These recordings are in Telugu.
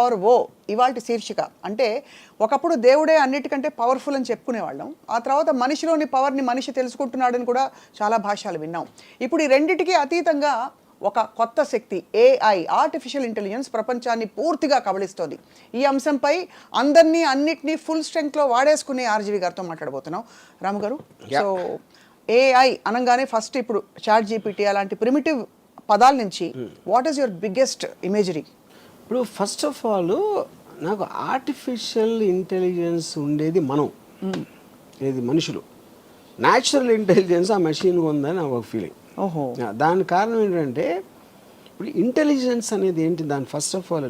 ఆర్ ఓ ఇవాల్టి శీర్షిక. అంటే ఒకప్పుడు దేవుడే అన్నిటికంటే పవర్ఫుల్ అని చెప్పుకునేవాళ్ళం. ఆ తర్వాత మనిషిలోని పవర్ని మనిషి తెలుసుకుంటున్నాడని కూడా చాలా భాషలు విన్నాం. ఇప్పుడు ఈ రెండిటికి అతీతంగా ఒక కొత్త శక్తి ఏఐ, ఆర్టిఫిషియల్ ఇంటెలిజెన్స్ ప్రపంచాన్ని పూర్తిగా కబళిస్తోంది. ఈ అంశంపై అందరినీ అన్నిటినీ ఫుల్ స్ట్రెంగ్త్లో వాడేసుకునే ఆర్జీవి గారితో మాట్లాడబోతున్నాం. రాము గారు, సో ఏఐ అనగానే ఫస్ట్ ఇప్పుడు చాట్ జీపీటీ అలాంటి ప్రిమిటివ్ పదాల నుంచి what is your biggest imagery? ఇప్పుడు ఫస్ట్ ఆఫ్ ఆల్ నాకు ఆర్టిఫిషియల్ ఇంటెలిజెన్స్ ఉండేది మనం, ఏది మనుషులు. న్యాచురల్ ఇంటెలిజెన్స్ ఆ మెషిన్ ఉందని నాకు ఒక ఫీలింగ్. ఓహో, దాని కారణం ఏంటంటే ఇప్పుడు ఇంటెలిజెన్స్ అనేది ఏంటి, దాని first of all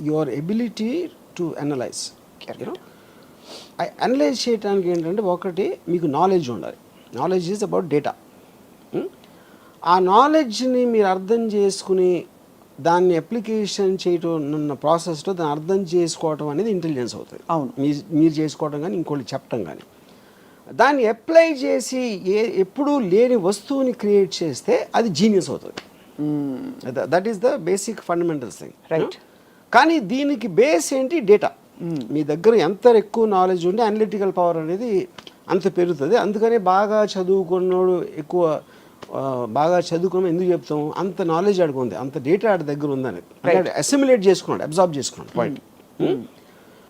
your ability to analyse. Analyse చేయడానికి ఏంటంటే ఒకటి మీకు నాలెడ్జ్ ఉండాలి. Knowledge is about data. ఆ నాలెడ్జ్ని మీరు అర్థం చేసుకుని దాన్ని అప్లికేషన్ చేయటం ఉన్న ప్రాసెస్లో దాన్ని అర్థం చేసుకోవటం అనేది ఇంటెలిజెన్స్ అవుతుంది. అవును, మీరు చేసుకోవటం కానీ ఇంకోటి చెప్పటం కానీ. దాన్ని అప్లై చేసి ఎప్పుడూ లేని వస్తువుని క్రియేట్ చేస్తే అది జీనియస్ అవుతుంది. That is the basic fundamental thing, right? కానీ దీనికి బేస్ ఏంటి? డేటా. మీ దగ్గర ఎంత ఎక్కువ నాలెడ్జ్ ఉంటే అనలిటికల్ పవర్ అనేది అంత పెరుగుతుంది. అందుకనే బాగా చదువుకున్నాడు ఎక్కువ, బాగా చదువుకున్నాం ఎందుకు చెప్తాం, అంత నాలెడ్జ్ ఆడుకుంది, అంత డేటా ఆడి దగ్గర ఉందని అసిమిలేట్ చేసుకున్నాడు, అబ్జార్బ్ చేసుకున్నాడు. పాయింట్.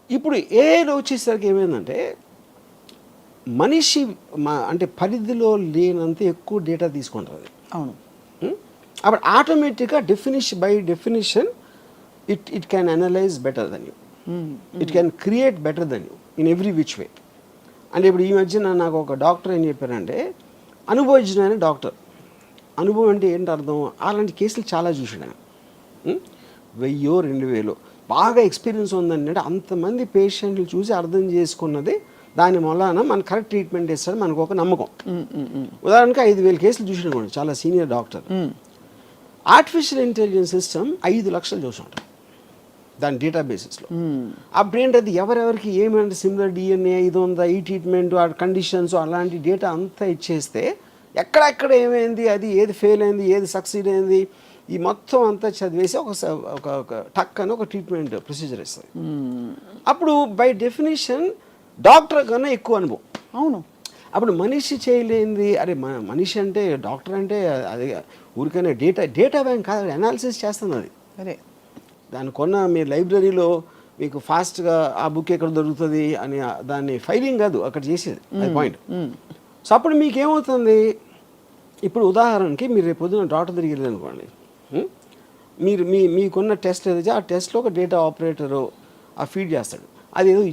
ఇప్పుడు ఏఐలో వచ్చేసరికి ఏమైందంటే మనిషి అంటే పరిధిలో లేనంత ఎక్కువ డేటా తీసుకుంటుంది. అవును. అప్పుడు ఆటోమేటిక్గా by definition it can analyse better than you, it can create better than you in every which way. అంటే ఇప్పుడు ఈ మధ్యన నాకు ఒక డాక్టర్ ఏం చెప్పారంటే, అనుభవజ్ఞుడైన డాక్టర్. అనుభవం అంటే ఏంటి అర్థం? అలాంటి కేసులు చాలా చూసాడు ఆయన. 1000-2000 బాగా ఎక్స్పీరియన్స్ ఉందంటే అంతమంది పేషెంట్లు చూసి అర్థం చేసుకున్నది, దాని వలన మన కరెక్ట్ ట్రీట్మెంట్ ఇస్తాడు మనకు ఒక నమ్మకం. ఉదాహరణకి 5000 కేసులు చూసినాడు చాలా senior doctor. Artificial intelligence system 5 లక్షలు చూసుంటారు దాని డేటాబేసెస్లో. అప్పుడు ఏంటది ఎవరెవరికి ఏమంటే సిమిలర్ డిఎన్ఏ ఇది ఉందా, ఈ ట్రీట్మెంట్, ఆ కండిషన్స్, అలాంటి డేటా అంతా ఇచ్చేస్తే ఎక్కడెక్కడ ఏమైంది, అది ఏది ఫెయిల్ అయింది, ఏది సక్సీడ్ అయింది, ఈ మొత్తం అంతా చదివేసి ఒక టక్ అని ఒక ట్రీట్మెంట్ ప్రొసీజర్ ఇస్తుంది. అప్పుడు బై డెఫినేషన్ డాక్టర్ కన్నా ఎక్కువ అనుభవం. అవును. అప్పుడు మనిషి చేయలేంది, అరే మనిషి అంటే డాక్టర్ అంటే అది ఊరికైనా డేటా బ్యాంక్ కాదు, అనాలిసిస్ చేస్తుంది అది. అదే దాన్ని కొన్న మీ లైబ్రరీలో మీకు ఫాస్ట్గా ఆ బుక్ ఎక్కడ దొరుకుతుంది అని దాన్ని ఫైలింగ్ కాదు అక్కడ చేసేది, అది పాయింట్. సో అప్పుడు మీకేమవుతుంది, ఇప్పుడు ఉదాహరణకి మీరు రేపు పొద్దున్న డాక్టర్ దగ్గరికి వెళ్ళారు అనుకోండి, మీరు మీకున్న టెస్ట్ ఏదైతే ఆ టెస్ట్లో ఒక డేటా ఆపరేటరు ఆ ఫీడ్ చేస్తాడు, అది ఏదో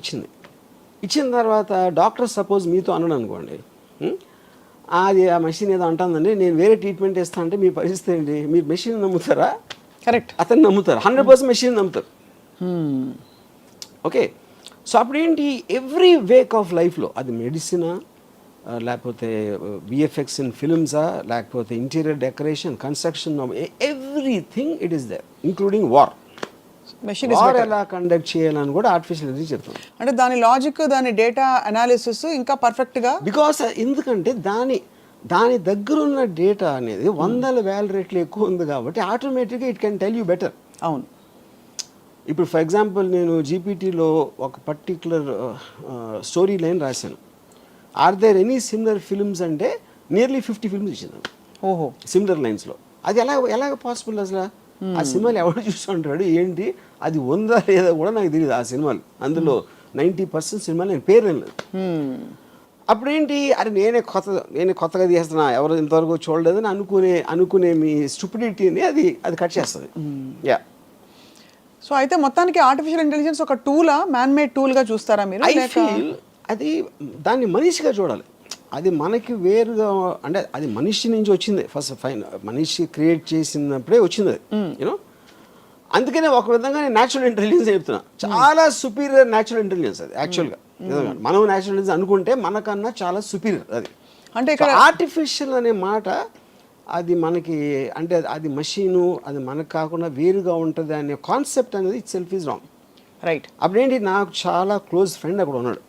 ఇచ్చిన తర్వాత డాక్టర్ సపోజ్ మీతో అన్నాడు అనుకోండి, అది ఆ మెషిన్ ఏదో అంటుందండి నేను వేరే ట్రీట్మెంట్ ఇస్తా అంటే మీ పరిస్థితి ఏంటి? మీరు మెషిన్ నమ్ముతారా? కరెక్ట్, అతను నమ్ముతారు, 100% మెషిన్ నమ్ముతారు. ఓకే, సో అప్పుడు ఏంటి, ఎవ్రీ వేక్ ఆఫ్ లైఫ్లో అది మెడిసినా, లేకపోతే విఎఫ్ఎక్స్ ఇన్ ఫిల్మ్సా, లేకపోతే interior decoration, construction, everything it is there, including war. War ఎలా కండక్ట్ చేయాలని కూడా ఆర్టిఫిషియల్ ఇంటెలిజెన్స్ చెప్తుంది. అంటే దాని లాజిక్, దాని డేటా అనాలిసిస్ ఇంకా పర్ఫెక్ట్గా, బికాస్ ఎందుకంటే దాని దగ్గర ఉన్న డేటా అనేది 100,000 రెట్లు ఎక్కువ ఉంది కాబట్టి ఆటోమేటిక్గా it can tell you better. అవును. ఇప్పుడు ఫర్ ఎగ్జాంపుల్ నేను జీపీటీలో ఒక పర్టిక్యులర్ స్టోరీ లైన్ రాశాను, are there any similar films అంటే నియర్లీ 50 ఫిల్మ్స్ ఇచ్చింది. ఓహో, సిమిలర్ లైన్స్లో. అది ఎలాగ పాసిబుల్ అసలు? ఆ సినిమాలు ఎవరు చూస్తుంటాడు ఏంటి, అది ఉందా లేదా కూడా నాకు తెలియదు. ఆ సినిమాలు అందులో 90% సినిమాలు నేను పేరు లేదు. అప్పుడు ఏంటి, అరే నేనే కొత్తగా తీస్తున్నా, ఎవరు ఇంతవరకు చూడలేదని అనుకునే మీ స్టూపిడిటీని అది కట్ చేస్తుంది. యా. సో అయితే మొత్తానికి ఆర్టిఫిషియల్ ఇంటెలిజెన్స్ ఒక టూలా, మ్యాన్ మేడ్ టూల్గా చూస్తారా మీరు? ఐ ఫీల్ అది దాన్ని మనిషిగా చూడాలి. అది మనకి వేరుగా, అంటే అది మనిషి నుంచి వచ్చింది ఫస్ట్, మనిషి క్రియేట్ చేసినప్పుడే వచ్చింది అది, యూనో. అందుకనే ఒక విధంగా నేను న్యాచురల్ ఇంటెలిజెన్స్ చెప్తున్నా, చాలా సుపీరియర్ న్యాచురల్ ఇంటెలిజెన్స్ అది యాక్చువల్గా. మనం న్యాచురల్ ఇంటెలిజెన్స్ అనుకుంటే మనకన్నా చాలా సుపీరియర్ అది. అంటే ఇక్కడ ఆర్టిఫిషియల్ అనే మాట అది మనకి, అంటే అది మషీను, అది మనకు కాకుండా వేరుగా ఉంటుంది అనే కాన్సెప్ట్ అనేది itself is wrong, right? అప్పుడేంటి, నాకు చాలా క్లోజ్ ఫ్రెండ్ అక్కడ ఉన్నాడు,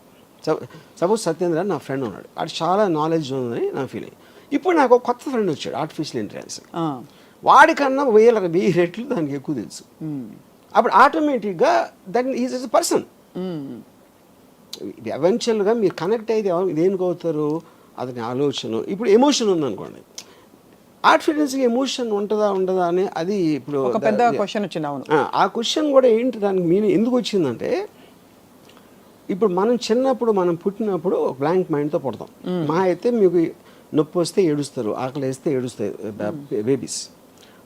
సపోజ్ సత్యేంద్ర నా ఫ్రెండ్ ఉన్నాడు, అది చాలా నాలెడ్జ్ ఉందని నా ఫీలింగ్. ఇప్పుడు నాకు ఒక కొత్త ఫ్రెండ్ వచ్చాడు ఆర్టిఫిషియల్ ఇంటెలిజెన్స్, వాడికన్నా 1000 రెట్లు దానికి ఎక్కువ తెలుసు. అప్పుడు ఆటోమేటిక్గా దట్ ఈజ్ ఎ పర్సన్. ఎవెన్చువల్గా మీరు కనెక్ట్ అయితే దేనికి అవుతారు, అతని ఆలోచన. ఇప్పుడు ఎమోషన్ ఉందనుకోండి, ఆర్టిఫిషియల్స్కి ఎమోషన్ ఉంటుందా ఉండదా అని అది ఇప్పుడు ఒక పెద్ద క్వశ్చన్ వచ్చింది. అవును, ఆ క్వశ్చన్ కూడా ఏంటి, దానికి మీనింగ్ ఎందుకు వచ్చిందంటే, ఇప్పుడు మనం చిన్నప్పుడు మనం పుట్టినప్పుడు బ్లాంక్ మైండ్తో పుడతాం. మా అయితే మీకు నొప్పి వస్తే ఏడుస్తారు, ఆకలి వేస్తే ఏడుస్తాయి బేబీస్.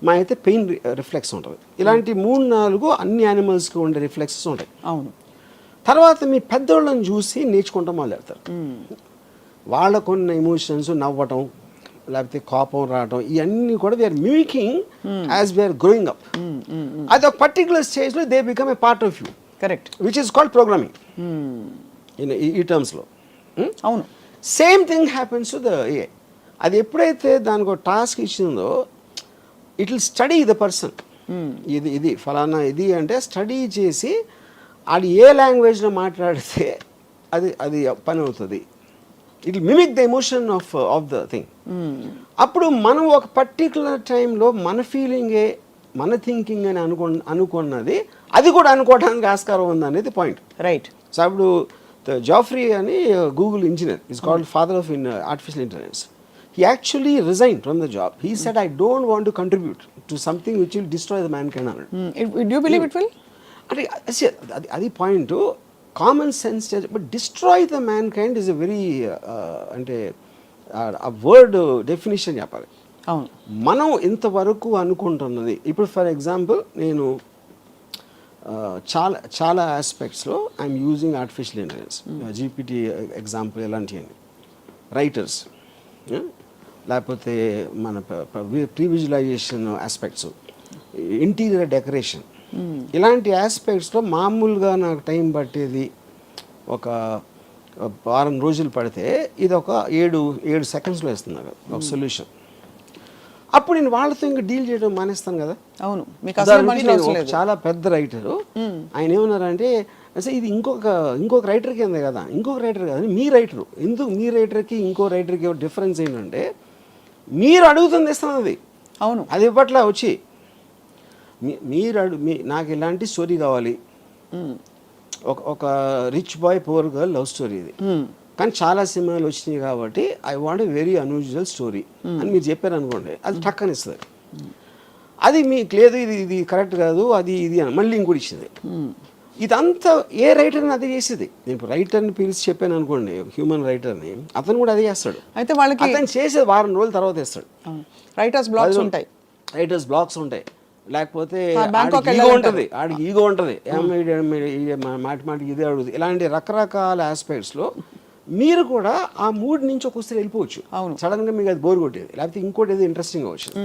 మా అయితే పెయిన్ రిఫ్లెక్స్ ఉంటుంది. ఇలాంటి 3-4 అన్ని యానిమల్స్కి ఉండే రిఫ్లెక్సెస్ ఉంటాయి. అవును. తర్వాత మీ పెద్దోళ్ళని చూసి నేర్చుకుంటాం మొదలెడతారు. వాళ్ళకున్న ఎమోషన్స్, నవ్వటం లేకపోతే కోపం రావటం, ఇవన్నీ కూడా we're mimicking as we're growing up. అది ఒక పర్టికులర్ స్టేజ్లో they become a part of you. Correct. Which is called programming ఈ టర్మ్స్లో. అవును. Same thing happens to the AI. అది ఎప్పుడైతే దానికి ఒక టాస్క్ ఇచ్చిందో, it will study the person. ఇది ఫలానా ఇది అంటే స్టడీ చేసి అది ఏ లాంగ్వేజ్లో మాట్లాడితే అది పని అవుతుంది. It will mimic the emotion of the thing. అప్పుడు మనం ఒక పర్టికులర్ టైంలో మన ఫీలింగే మన థింకింగ్ అని అనుకున్నది అది కూడా అనుకోవడానికి ఆస్కారం ఉంది అనేది పాయింట్. రైట్. సో అప్పుడు జాఫ్రీ అని Google engineer is called father of artificial intelligence. He actually resigned from the job. He said, I don't want to contribute to something which will destroy the mankind. Do you believe it will? అది point. Common sense, but destroy the man kind is a very అంటే ఆ వర్డ్ డెఫినేషన్ చెప్పాలి. అవును. మనం ఇంతవరకు అనుకుంటున్నది, ఇప్పుడు ఫర్ ఎగ్జాంపుల్ నేను చాలా ఆస్పెక్ట్స్లో I am using artificial intelligence, GPT example ఇలాంటివన్నీ. రైటర్స్, లేకపోతే మన pre visualization aspects, interior decoration, ఇలాంటి ఆస్పెక్ట్స్లో మామూలుగా నాకు టైం పట్టేది ఒక వారం రోజులు పడితే ఇది ఒక 7 సెకండ్స్లో ఇస్తుంది నాకు ఒక సొల్యూషన్. అప్పుడు నేను వాళ్ళతో ఇంకా డీల్ చేయడం మానేస్తాను కదా. అవును. మీకు అసలు మనుషులు అవసరం లేదు. చాలా పెద్ద రైటరు ఆయన ఏమన్నారంటే, అసలు ఇది ఇంకొక రైటర్ కింద కదా, ఇంకొక రైటర్ కదా, మీ రైటరు ఎందుకు, మీ రైటర్కి ఇంకో రైటర్కి డిఫరెన్స్ ఏంటంటే మీరు అడుగుతుంది ఇస్తున్నది. అవును. అది ఇప్పట్లా వచ్చి నాకు ఇలాంటి స్టోరీ కావాలి, ఒక rich boy poor girl love story ఇది, కానీ చాలా సినిమాలు వచ్చినాయి కాబట్టి I want a very unusual story అని మీరు చెప్పారు అనుకోండి, అది టక్కని ఇస్తుంది. అది మీకు లేదు, ఇది కరెక్ట్ కాదు, అది ఇది అని మళ్ళీ ఇంకోటి ఇచ్చింది. ఇదంతా ఏ రైటర్ని అదే చేసేది. నేను రైటర్ని పిలిచి చెప్పాను అనుకోండి, హ్యూమన్ రైటర్ని, అతను కూడా అదే చేస్తాడు. అయితే వాళ్ళకి అతను చేసేది వారం రోజుల తర్వాత ఇస్తాడు. రైటర్స్ బ్లాక్స్ ఉంటాయి. లేకపోతే ఆడికి ఈగో ఉంటుంది, మాటికి ఇదే అడుగుతుంది. ఇలాంటి రకరకాల ఆస్పెక్ట్స్లో మీరు కూడా ఆ మూడ్ నుంచి ఒకసారి వెళ్ళిపోవచ్చు. సడన్గా మీకు అది బోర్ కొట్టేది, లేకపోతే ఇంకోటి ఏదో ఇంట్రెస్టింగ్గా వచ్చింది.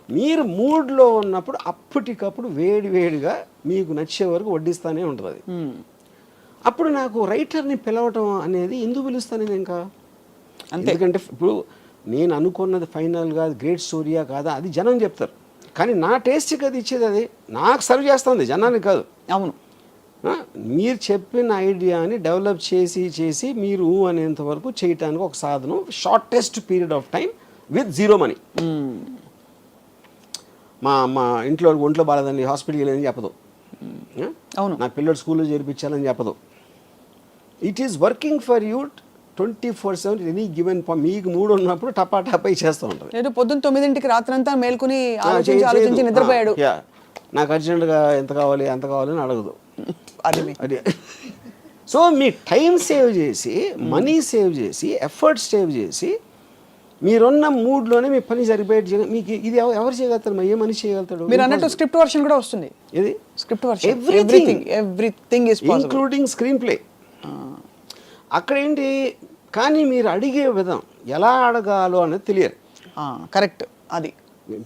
మీరు మూడ్లో ఉన్నప్పుడు అప్పటికప్పుడు వేడిగా మీకు నచ్చే వరకు వడ్డిస్తానే ఉంటుంది అది. అప్పుడు నాకు రైటర్ని పిలవటం అనేది ఎందుకు పిలుస్తాను నేను ఇంకా, ఎందుకంటే ఇప్పుడు నేను అనుకున్నది ఫైనల్గా గ్రేట్ స్టోరీయా కాదా అది జనం చెప్తారు, కానీ నా టేస్ట్కి అది ఇచ్చేది అది నాకు సర్వ్ చేస్తుంది, జనానికి కాదు. అవును. మీరు చెప్పిన ఐడియాని డెవలప్ చేసి మీరు అనేంత వరకు చేయటానికి ఒక సాధనం, shortest period of time with zero money. మా ఒంట్లో బాలేదండి హాస్పిటల్కి వెళ్ళని చెప్పదు, అవును, నా పిల్లలు స్కూల్లో చేర్పించాలని చెప్పదు. It is working for you 24/7 any given. మీకు మూడు ఉన్నప్పుడు టపా చేస్తూ ఉంటుంది. లేదు పొద్దున్న 9ంటికి రాత్రంతా మేల్కొని ఆలోచించి నిద్రపోయాడు, నాకు అర్జెంటుగా ఎంత కావాలి అంత కావాలని అడగదు. అది సో మీ టైం సేవ్ చేసి, మనీ సేవ్ చేసి, ఎఫర్ట్ సేవ్ చేసి, మీరున్న మూడ్లోనే మీ పని సరిపోయి మీకు ఇది ఎవరు చేయగలుగుతారు, ఏ మనిషి చేయగలుగుతాడు? మీరు అన్నట్టు స్క్రిప్ట్ వర్షన్ కూడా వస్తుంది. ఇది script version, everything is possible, including screen play. అక్కడ ఏంటి, కానీ మీరు అడిగే విధం ఎలా అడగాలో అనేది తెలియదు. కరెక్ట్. అది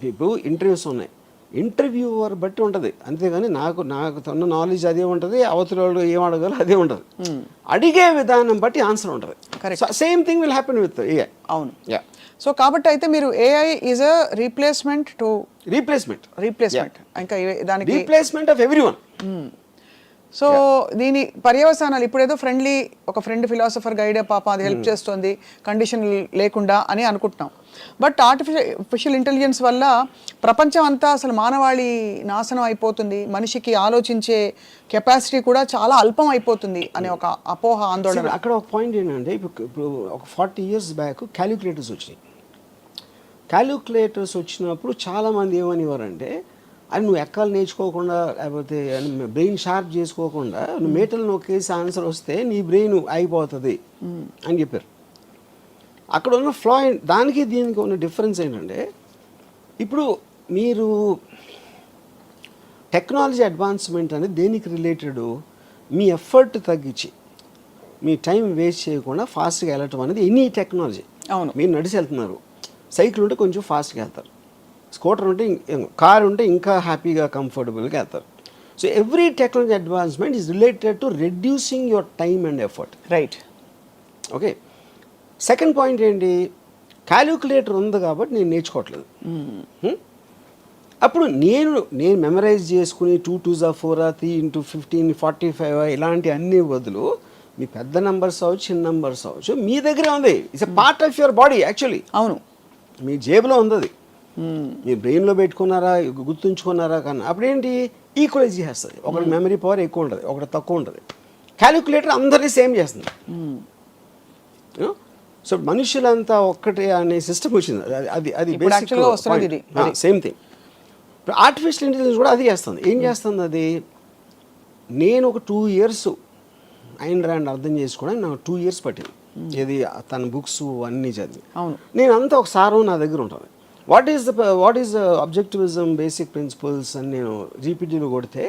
ఇప్పుడు ఇంటర్వ్యూస్ ఉన్నాయి, ఇంటర్వ్యూవర్ బట్టి ఉంటుంది, అంతేగాని నాకు తన నాలెడ్జ్ అదే ఉంటుంది, అవతల వాళ్ళు ఏం అడగాలో అదే ఉంటుంది. అడిగే విధానం బట్టి ఆన్సర్ ఉంటుంది. Same thing will happen with AI. అవును. సో కాబట్టి అయితే మీరు AI is a replacement replacement ఇంకా దానికి రీప్లేస్మెంట్ ఆఫ్ ఎవ్రీవన్. సో దీని పర్యవసానాలు ఇప్పుడేదో ఒక ఫ్రెండ్ ఫిలాసఫర్ గైడ్ పాప అది హెల్ప్ చేస్తుంది కండిషన్ లేకుండా అని అనుకుంటున్నాం. బట్ ఆర్టిఫిషియల్ ఇంటెలిజెన్స్ వల్ల ప్రపంచం అంతా అసలు మానవాళి నాశనం అయిపోతుంది, మనిషికి ఆలోచించే కెపాసిటీ కూడా చాలా అల్పం అయిపోతుంది అనే ఒక అపోహ, ఆందోళన. అక్కడ ఒక పాయింట్ ఏంటంటే ఇప్పుడు ఒక 40 years బ్యాక్ క్యాలిక్యులేటర్స్ వచ్చినాయి. క్యాలిక్యులేటర్స్ వచ్చినప్పుడు చాలామంది ఏమనేవారంటే అది నువ్వు ఎక్కాలు నేర్చుకోకుండా లేకపోతే బ్రెయిన్ షార్ప్ చేసుకోకుండా నువ్వు మేటలు నొక్కేసి ఆన్సర్ వస్తే నీ బ్రెయిన్ అయిపోతుంది అని చెప్పారు. అక్కడ ఉన్న ఫ్లా దానికి దీనికి ఉన్న డిఫరెన్స్ ఏంటంటే ఇప్పుడు మీరు టెక్నాలజీ అడ్వాన్స్మెంట్ అనేది దేనికి రిలేటెడ్, మీ ఎఫర్ట్ తగ్గించి మీ టైం వేస్ట్ చేయకుండా ఫాస్ట్గా వెళ్ళటం అనేది ఎనీ టెక్నాలజీ. అవును, మీరు నడిచి వెళ్తున్నారు, సైకిల్ ఉంటే కొంచెం ఫాస్ట్గా వెళ్తారు, స్కూటర్ ఉంటే కార్ ఉంటే ఇంకా హ్యాపీగా కంఫర్టబుల్గా వెళ్తారు. So every technology advancement is related to reducing your time and effort. Right. Okay, second point ఏంటి, క్యాలిక్యులేటర్ ఉంది కాబట్టి నేను నేర్చుకోవట్లేదు. అప్పుడు నేను మెమరైజ్ చేసుకుని 2 2s 4 3 × 15 45 ఇలాంటి అన్ని బదులు మీ పెద్ద నెంబర్స్ అవ్వచ్చు, చిన్న నెంబర్స్ అవ్వచ్చు, మీ దగ్గరే ఉంది. It's a part of your body actually. అవును, మీ జేబులో ఉంది అది. మీరు బ్రెయిన్లో పెట్టుకున్నారా, గుర్తుంచుకున్నారా కన్నా అప్పుడేంటి ఈక్వలైజ్ చేస్తుంది. ఒకటి మెమరీ పవర్ ఎక్కువ ఉంటుంది, ఒకటి తక్కువ ఉంటుంది. క్యాలిక్యులేటర్ అందరినీ సేమ్ చేస్తుంది. సో మనుషులంతా ఒక్కటే అనే సిస్టమ్ వచ్చింది. అది సేమ్ థింగ్. ఇప్పుడు ఆర్టిఫిషియల్ ఇంటెలిజెన్స్ కూడా అది చేస్తుంది. ఏం చేస్తుంది అది, నేను ఒక 2 years ఐన్ ర్యాండ్ అర్థం చేసుకోవడానికి నాకు 2 years పట్టింది. ఇది తన బుక్స్ అన్నీ చదివి. నేను అంతా ఒక సారం నా దగ్గర ఉంటుంది. వాట్ ఈస్ అబ్జెక్టివిజం, బేసిక్ ప్రిన్సిపల్స్ అని నేను జీపీటీలో కొడితే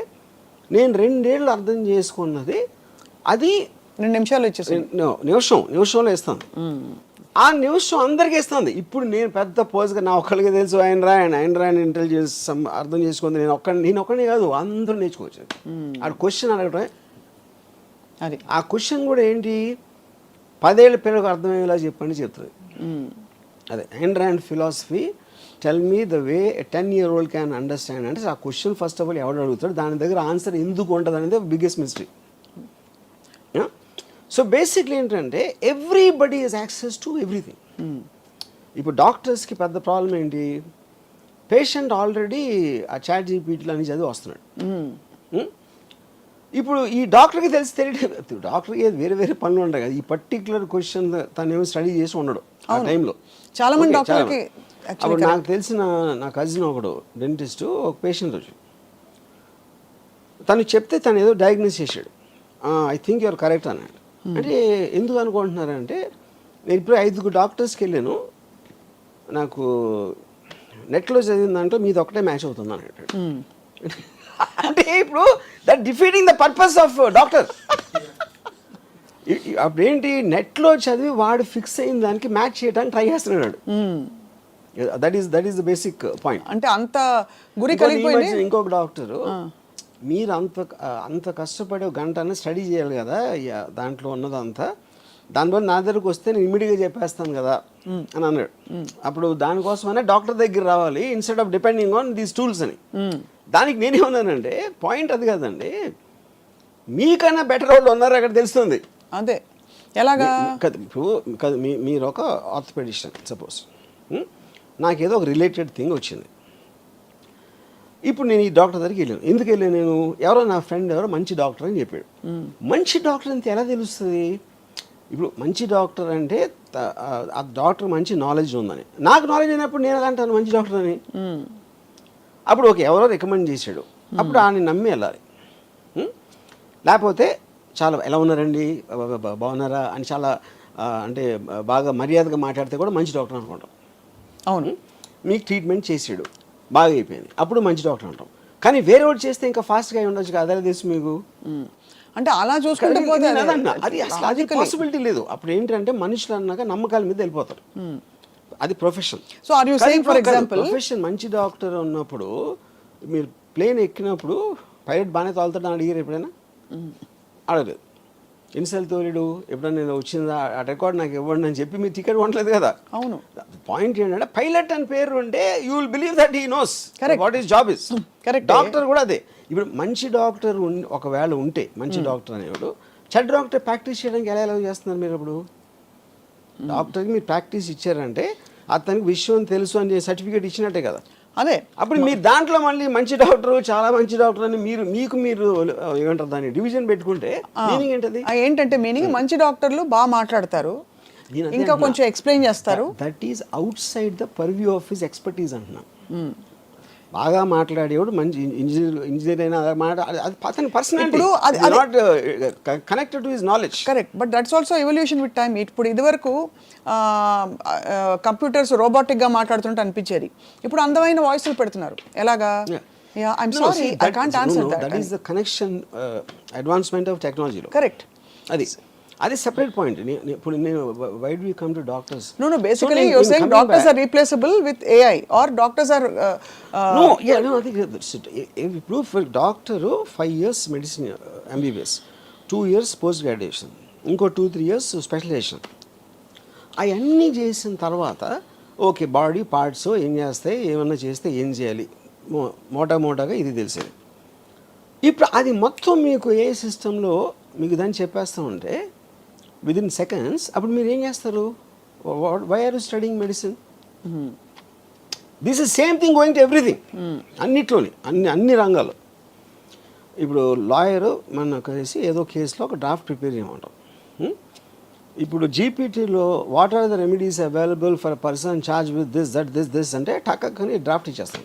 నేను 2 ఏళ్ళు అర్థం చేసుకున్నది అది 2 నిమిషాలు ఇచ్చేసి నిమిషంలో ఇస్తాను. ఆ నిమిషం అందరికీ ఇస్తుంది. ఇప్పుడు నేను పెద్ద పోజ్గా నా ఒక్కడికి తెలుసు ఐన్ ర్యాండ్ ఇంటెలిజెన్స్ అర్థం చేసుకుంది నేను ఒక్కడిని కాదు, అందరూ నేర్చుకోవచ్చు. ఆ క్వశ్చన్ అడగటమే అది. ఆ క్వశ్చన్ కూడా ఏంటి, 10 ఏళ్ళ పిల్లలకు అర్థమయ్యేలా చెప్పండి చెప్తుంది. అదే Ayn Rand philosophy, tell me the way 10-year-old can understand. అంటే ఆ క్వశ్చన్ ఫస్ట్ ఆఫ్ ఆల్ ఎవడు అడుగుతాడు, దాని దగ్గర ఆన్సర్ ఎందుకు ఉంటుంది అనేది బిగ్గెస్ట్ మిస్టరీ. సో బేసిక్లీ ఏంటంటే everybody is access to everything. ఇప్పుడు డాక్టర్స్కి పెద్ద ప్రాబ్లం ఏంటి, పేషెంట్ ఆల్రెడీ ఆ చాట్ జీపీటీలో అని చదివి వస్తున్నాడు. ఇప్పుడు ఈ డాక్టర్కి తెలియదు, డాక్టర్కి వేరే వేరే పనులు ఉంటాయి కదా, ఈ పర్టికులర్ క్వశ్చన్ తను ఏమో స్టడీ చేసి ఉండడు ఆ టైంలో. చాలా మంది డాక్టర్కి. అప్పుడు నాకు తెలిసిన నా కజిన్ ఒకడు డెంటిస్ట్ ఒక పేషెంట్ వచ్చి తను చెప్తే తను ఏదో డయాగ్నోస్ చేశాడు. ఐ థింక్ యువర్ కరెక్ట్ అన్నాడు. అంటే ఎందుకు అనుకుంటున్నారంటే నేను ఇప్పుడు 5 డాక్టర్స్కి వెళ్ళాను, నాకు నెట్లో చదివిన దాంట్లో మీది ఒకటే మ్యాచ్ అవుతుంది అన్నాడు. అంటే ఇప్పుడు that defeating the purpose of doctor. అప్పుడేంటి, నెట్లో చదివి వాడు ఫిక్స్ అయిన దానికి మ్యాచ్ చేయడానికి ట్రై చేస్తున్నాడు. That is the basic point. అంటే అంత గురి కలిగిపోయింది. ఇంకొక డాక్టరు, మీరు అంత కష్టపడి 1 గంట స్టడీ చేయాలి కదా దాంట్లో ఉన్నదంతా, దానివల్ల నా దగ్గరకు వస్తే నేను ఇమీడియట్గా చెప్పేస్తాను కదా అని అన్నాడు. అప్పుడు దానికోసమనే డాక్టర్ దగ్గర రావాలి instead of depending on these tools అని. దానికి నేనేమన్నానంటే పాయింట్ అది కాదండి, మీకన్నా బెటర్ వాళ్ళు ఉన్నారు అక్కడ తెలుస్తుంది. అదే ఎలాగా కదా, ఇప్పుడు మీరు ఒక ఆర్థోపెడిషన్ సపోజ్, నాకేదో ఒక రిలేటెడ్ థింగ్ వచ్చింది. ఇప్పుడు నేను ఈ డాక్టర్ దగ్గరికి వెళ్ళాను. ఎందుకు వెళ్ళాను నేను, ఎవరో నా ఫ్రెండ్ ఎవరో మంచి డాక్టర్ అని చెప్పాడు. మంచి డాక్టర్ అంతే ఎలా తెలుస్తుంది, ఇప్పుడు మంచి డాక్టర్ అంటే ఆ డాక్టర్ మంచి నాలెడ్జ్ ఉందని, నాకు నాలెడ్జ్ అయినప్పుడు నేను ఎలా అంటాను మంచి డాక్టర్ అని. అప్పుడు ఓకే ఎవరో రికమెండ్ చేశాడు, అప్పుడు ఆయన నమ్మి వెళ్ళాలి. లేకపోతే చాలా ఎలా ఉన్నారండి బాగున్నారా అని చాలా అంటే బాగా మర్యాదగా మాట్లాడితే కూడా మంచి డాక్టర్ అనుకుంటాం. అవును, మీకు ట్రీట్మెంట్ చేసాడు బాగా అయిపోయింది, అప్పుడు మంచి డాక్టర్ అంటాం. కానీ వేరే వాడు చేస్తే ఇంకా ఫాస్ట్గా అయి ఉండొచ్చు కదా, అదే తెలుసు మీకు. అంటే అలా చూసుకుంటే అది అసలు అది పాసిబిలిటీ లేదు. అప్పుడు ఏంటంటే మనుషులు అన్నాక నమ్మకాల మీద వెళ్ళిపోతారు. అది profession. So are you saying for example profession మంచి డాక్టర్ ఉన్నప్పుడు మీరు ప్లేన్ ఎక్కినప్పుడు పైలట్ బాగానే తోలుతాడు అని అడిగారు ఎప్పుడైనా? అడగలేదు. ఎన్నిసార్లు తోలేడు, ఎప్పుడైనా నేను వచ్చిందా ఆ రికార్డ్ నాకు ఇవ్వండి అని చెప్పి మీరు టికెట్ కొనలేదు కదా. అవును, పాయింట్ ఏంటంటే పైలట్ అని పేరు ఉంటే you will believe that he knows what is job is. Correct. Doctor కూడా అదే, ఇప్పుడు మంచి డాక్టర్ ఒకవేళ ఉంటే మంచి డాక్టర్ అనేవాడు చెడ్డ డాక్టర్ ప్రాక్టీస్ చేయడానికి ఎలా ఎలా చేస్తున్నారు మీరు అప్పుడు డాక్టర్కి మీరు ప్రాక్టీస్ ఇచ్చారంటే అతనికి విషయం తెలుసు అని సర్టిఫికేట్ ఇచ్చినట్టే కదా అదే అప్పుడు మీరు దాంట్లో మళ్ళీ మంచి డాక్టర్ చాలా మంచి డాక్టర్ అని మీరు ఏమంటారు దాన్ని డివిజన్ పెట్టుకుంటే మీనింగ్ ఏంటది ఏంటంటే మీనింగ్ మంచి డాక్టర్లు బాగా మాట్లాడతారు, ఇంకా కొంచెం ఎక్స్ప్లెయిన్ చేస్తారు. That is out side the purview of his expertise అంటున్నా. బాగా మాట్లాడేవాడు మంచి ఇంజనీర్ అయినా అతని personality not connected to his knowledge. Correct, but that's also evolution with time. ఇప్పుడు ఇదివరకు కంప్యూటర్స్ రోబోటిక్గా మాట్లాడుతుంటే అనిపించేది, ఇప్పుడు అందమైన వాయిస్లు పెడుతున్నారు. ఎలాగా? I'm sorry, I can't answer that. That is the connection advancement of టెక్నాలజీలో. కరెక్ట్, అది సెపరేట్ పాయింట్. ఇప్పుడు నేను why do you come to doctors? No, basically you're saying doctors are replaceable with AI or doctors are no, I think ఇప్పుడు for doctor 5 years medicine MBBS, 2 years post graduation, ఇంకో 2-3 years స్పెషలైజేషన్. అవన్నీ చేసిన తర్వాత ఓకే బాడీ పార్ట్స్ ఏం చేస్తాయి, ఏమన్నా చేస్తే ఏం చేయాలి, మోటాగా ఇది తెలిసేది. ఇప్పుడు అది మొత్తం మీకు ఏ సిస్టంలో మీకు దాన్ని చెప్పేస్తూ ఉంటే విదిన్ సెకండ్స్ అప్పుడు మీరు ఏం చేస్తారు? Why are you studying medicine? This is same thing going to everything. అన్నిట్లోని అన్ని రంగాలు. ఇప్పుడు లాయరు మన కలిసి ఏదో కేసులో ఒక డ్రాఫ్ట్ ప్రిపేర్ చేయమంటాం. ఇప్పుడు జీపీటీలో what are the remedies available for person charge with this అంటే టక్కని డ్రాఫ్ట్ ఇచ్చేస్తాం.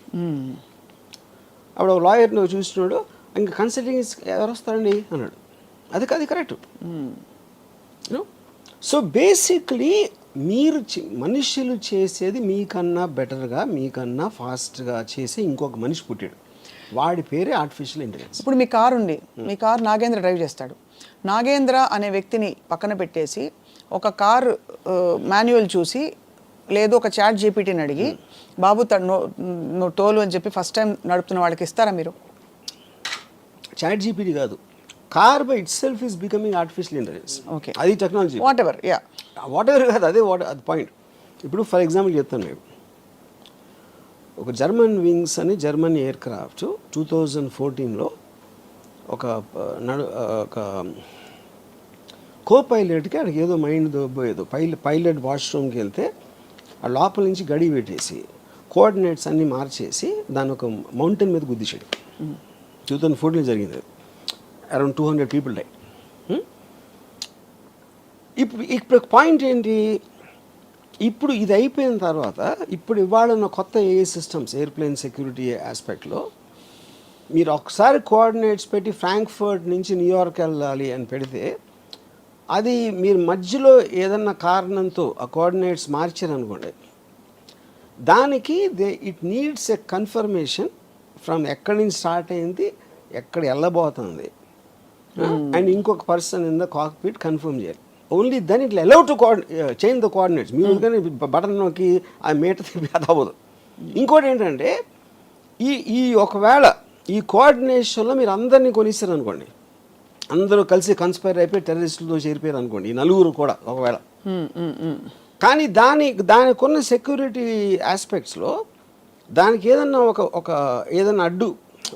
అప్పుడు ఒక లాయర్ నువ్వు చూసినాడు, ఇంకా కన్సల్టింగ్ ఎవరు వస్తారండి అన్నాడు. అది కరెక్ట్. సో బేసిక్లీ మీరు మనుషులు చేసేది మీకన్నా బెటర్గా, మీకన్నా ఫాస్ట్గా చేసి ఇంకొక మనిషి పుట్టాడు, వాడి పేరే ఆర్టిఫిషియల్ ఇంటెలిజెన్స్. ఇప్పుడు మీ కారు ఉంది, మీ కారు నాగేంద్ర డ్రైవ్ చేస్తాడు. నాగేంద్ర అనే వ్యక్తిని పక్కన పెట్టేసి ఒక కారు మాన్యువల్ చూసి లేదు ఒక చాట్ జీపీటీని అడిగి బాబు నువ్వు తోలు అని చెప్పి ఫస్ట్ టైం నడుపుతున్న వాళ్ళకి ఇస్తారా మీరు? చాట్ జీపీటీ కాదు, car by it self is becoming artificial intelligence. Okay, అది టెక్నాలజీ. వాట్ ఎవర్ కాదు, అది పాయింట్. ఇప్పుడు ఫర్ ఎగ్జాంపుల్ చెప్తాను నేను, ఒక జర్మన్ వింగ్స్ అని జర్మన్ ఎయిర్ క్రాఫ్ట్ 2014లో ఒక కో పైలట్కి అక్కడికి ఏదో మైండ్ దొబ్బోయేదో పైలట్ వాష్రూమ్కి వెళ్తే ఆ లోపల నుంచి గడి పెట్టేసి కోఆర్డినేట్స్ అన్నీ మార్చేసి దాన్ని ఒక మౌంటైన్ మీద గుద్దించాడు. 2014లో జరిగింది. Around 200 people die. ఇప్పుడు పాయింట్ ఏంటి? ఇప్పుడు ఇది అయిపోయిన తర్వాత ఇప్పుడు ఇవాళ కొత్త ఏఐ సిస్టమ్స్ ఎయిర్ప్లేన్ సెక్యూరిటీ ఆస్పెక్ట్లో మీరు ఒకసారి కోఆర్డినేట్స్ పెట్టి ఫ్రాంక్ఫర్ట్ నుంచి న్యూయార్క్ వెళ్ళాలి అని పెడితే అది మీరు మధ్యలో ఏదన్నా కారణంతో ఆ కోఆర్డినేట్స్ మార్చారనుకోండి, దానికి it needs a confirmation from ఎక్కడి నుంచి స్టార్ట్ అయింది, ఎక్కడ వెళ్ళబోతుంది, అండ్ ఇంకొక person in the cockpit confirm చేయాలి. Only then it allow to change the coordinates. మీరు కానీ బటన్ నొక్కి ఆ మీటర్ తిప్పి అది అవ్వదు. ఇంకోటి ఏంటంటే ఈ ఒకవేళ ఈ కోఆర్డినేషన్లో మీరు అందరినీ కొనిస్తారు అనుకోండి, అందరూ కలిసి కన్స్పైర్ అయిపోయి టెర్రరిస్టులతో చేరిపోయారు అనుకోండి, ఈ నలుగురు కూడా ఒకవేళ. కానీ దానికి ఉన్న సెక్యూరిటీ ఆస్పెక్ట్స్లో దానికి ఏదన్నా ఒక ఏదన్నా అడ్డు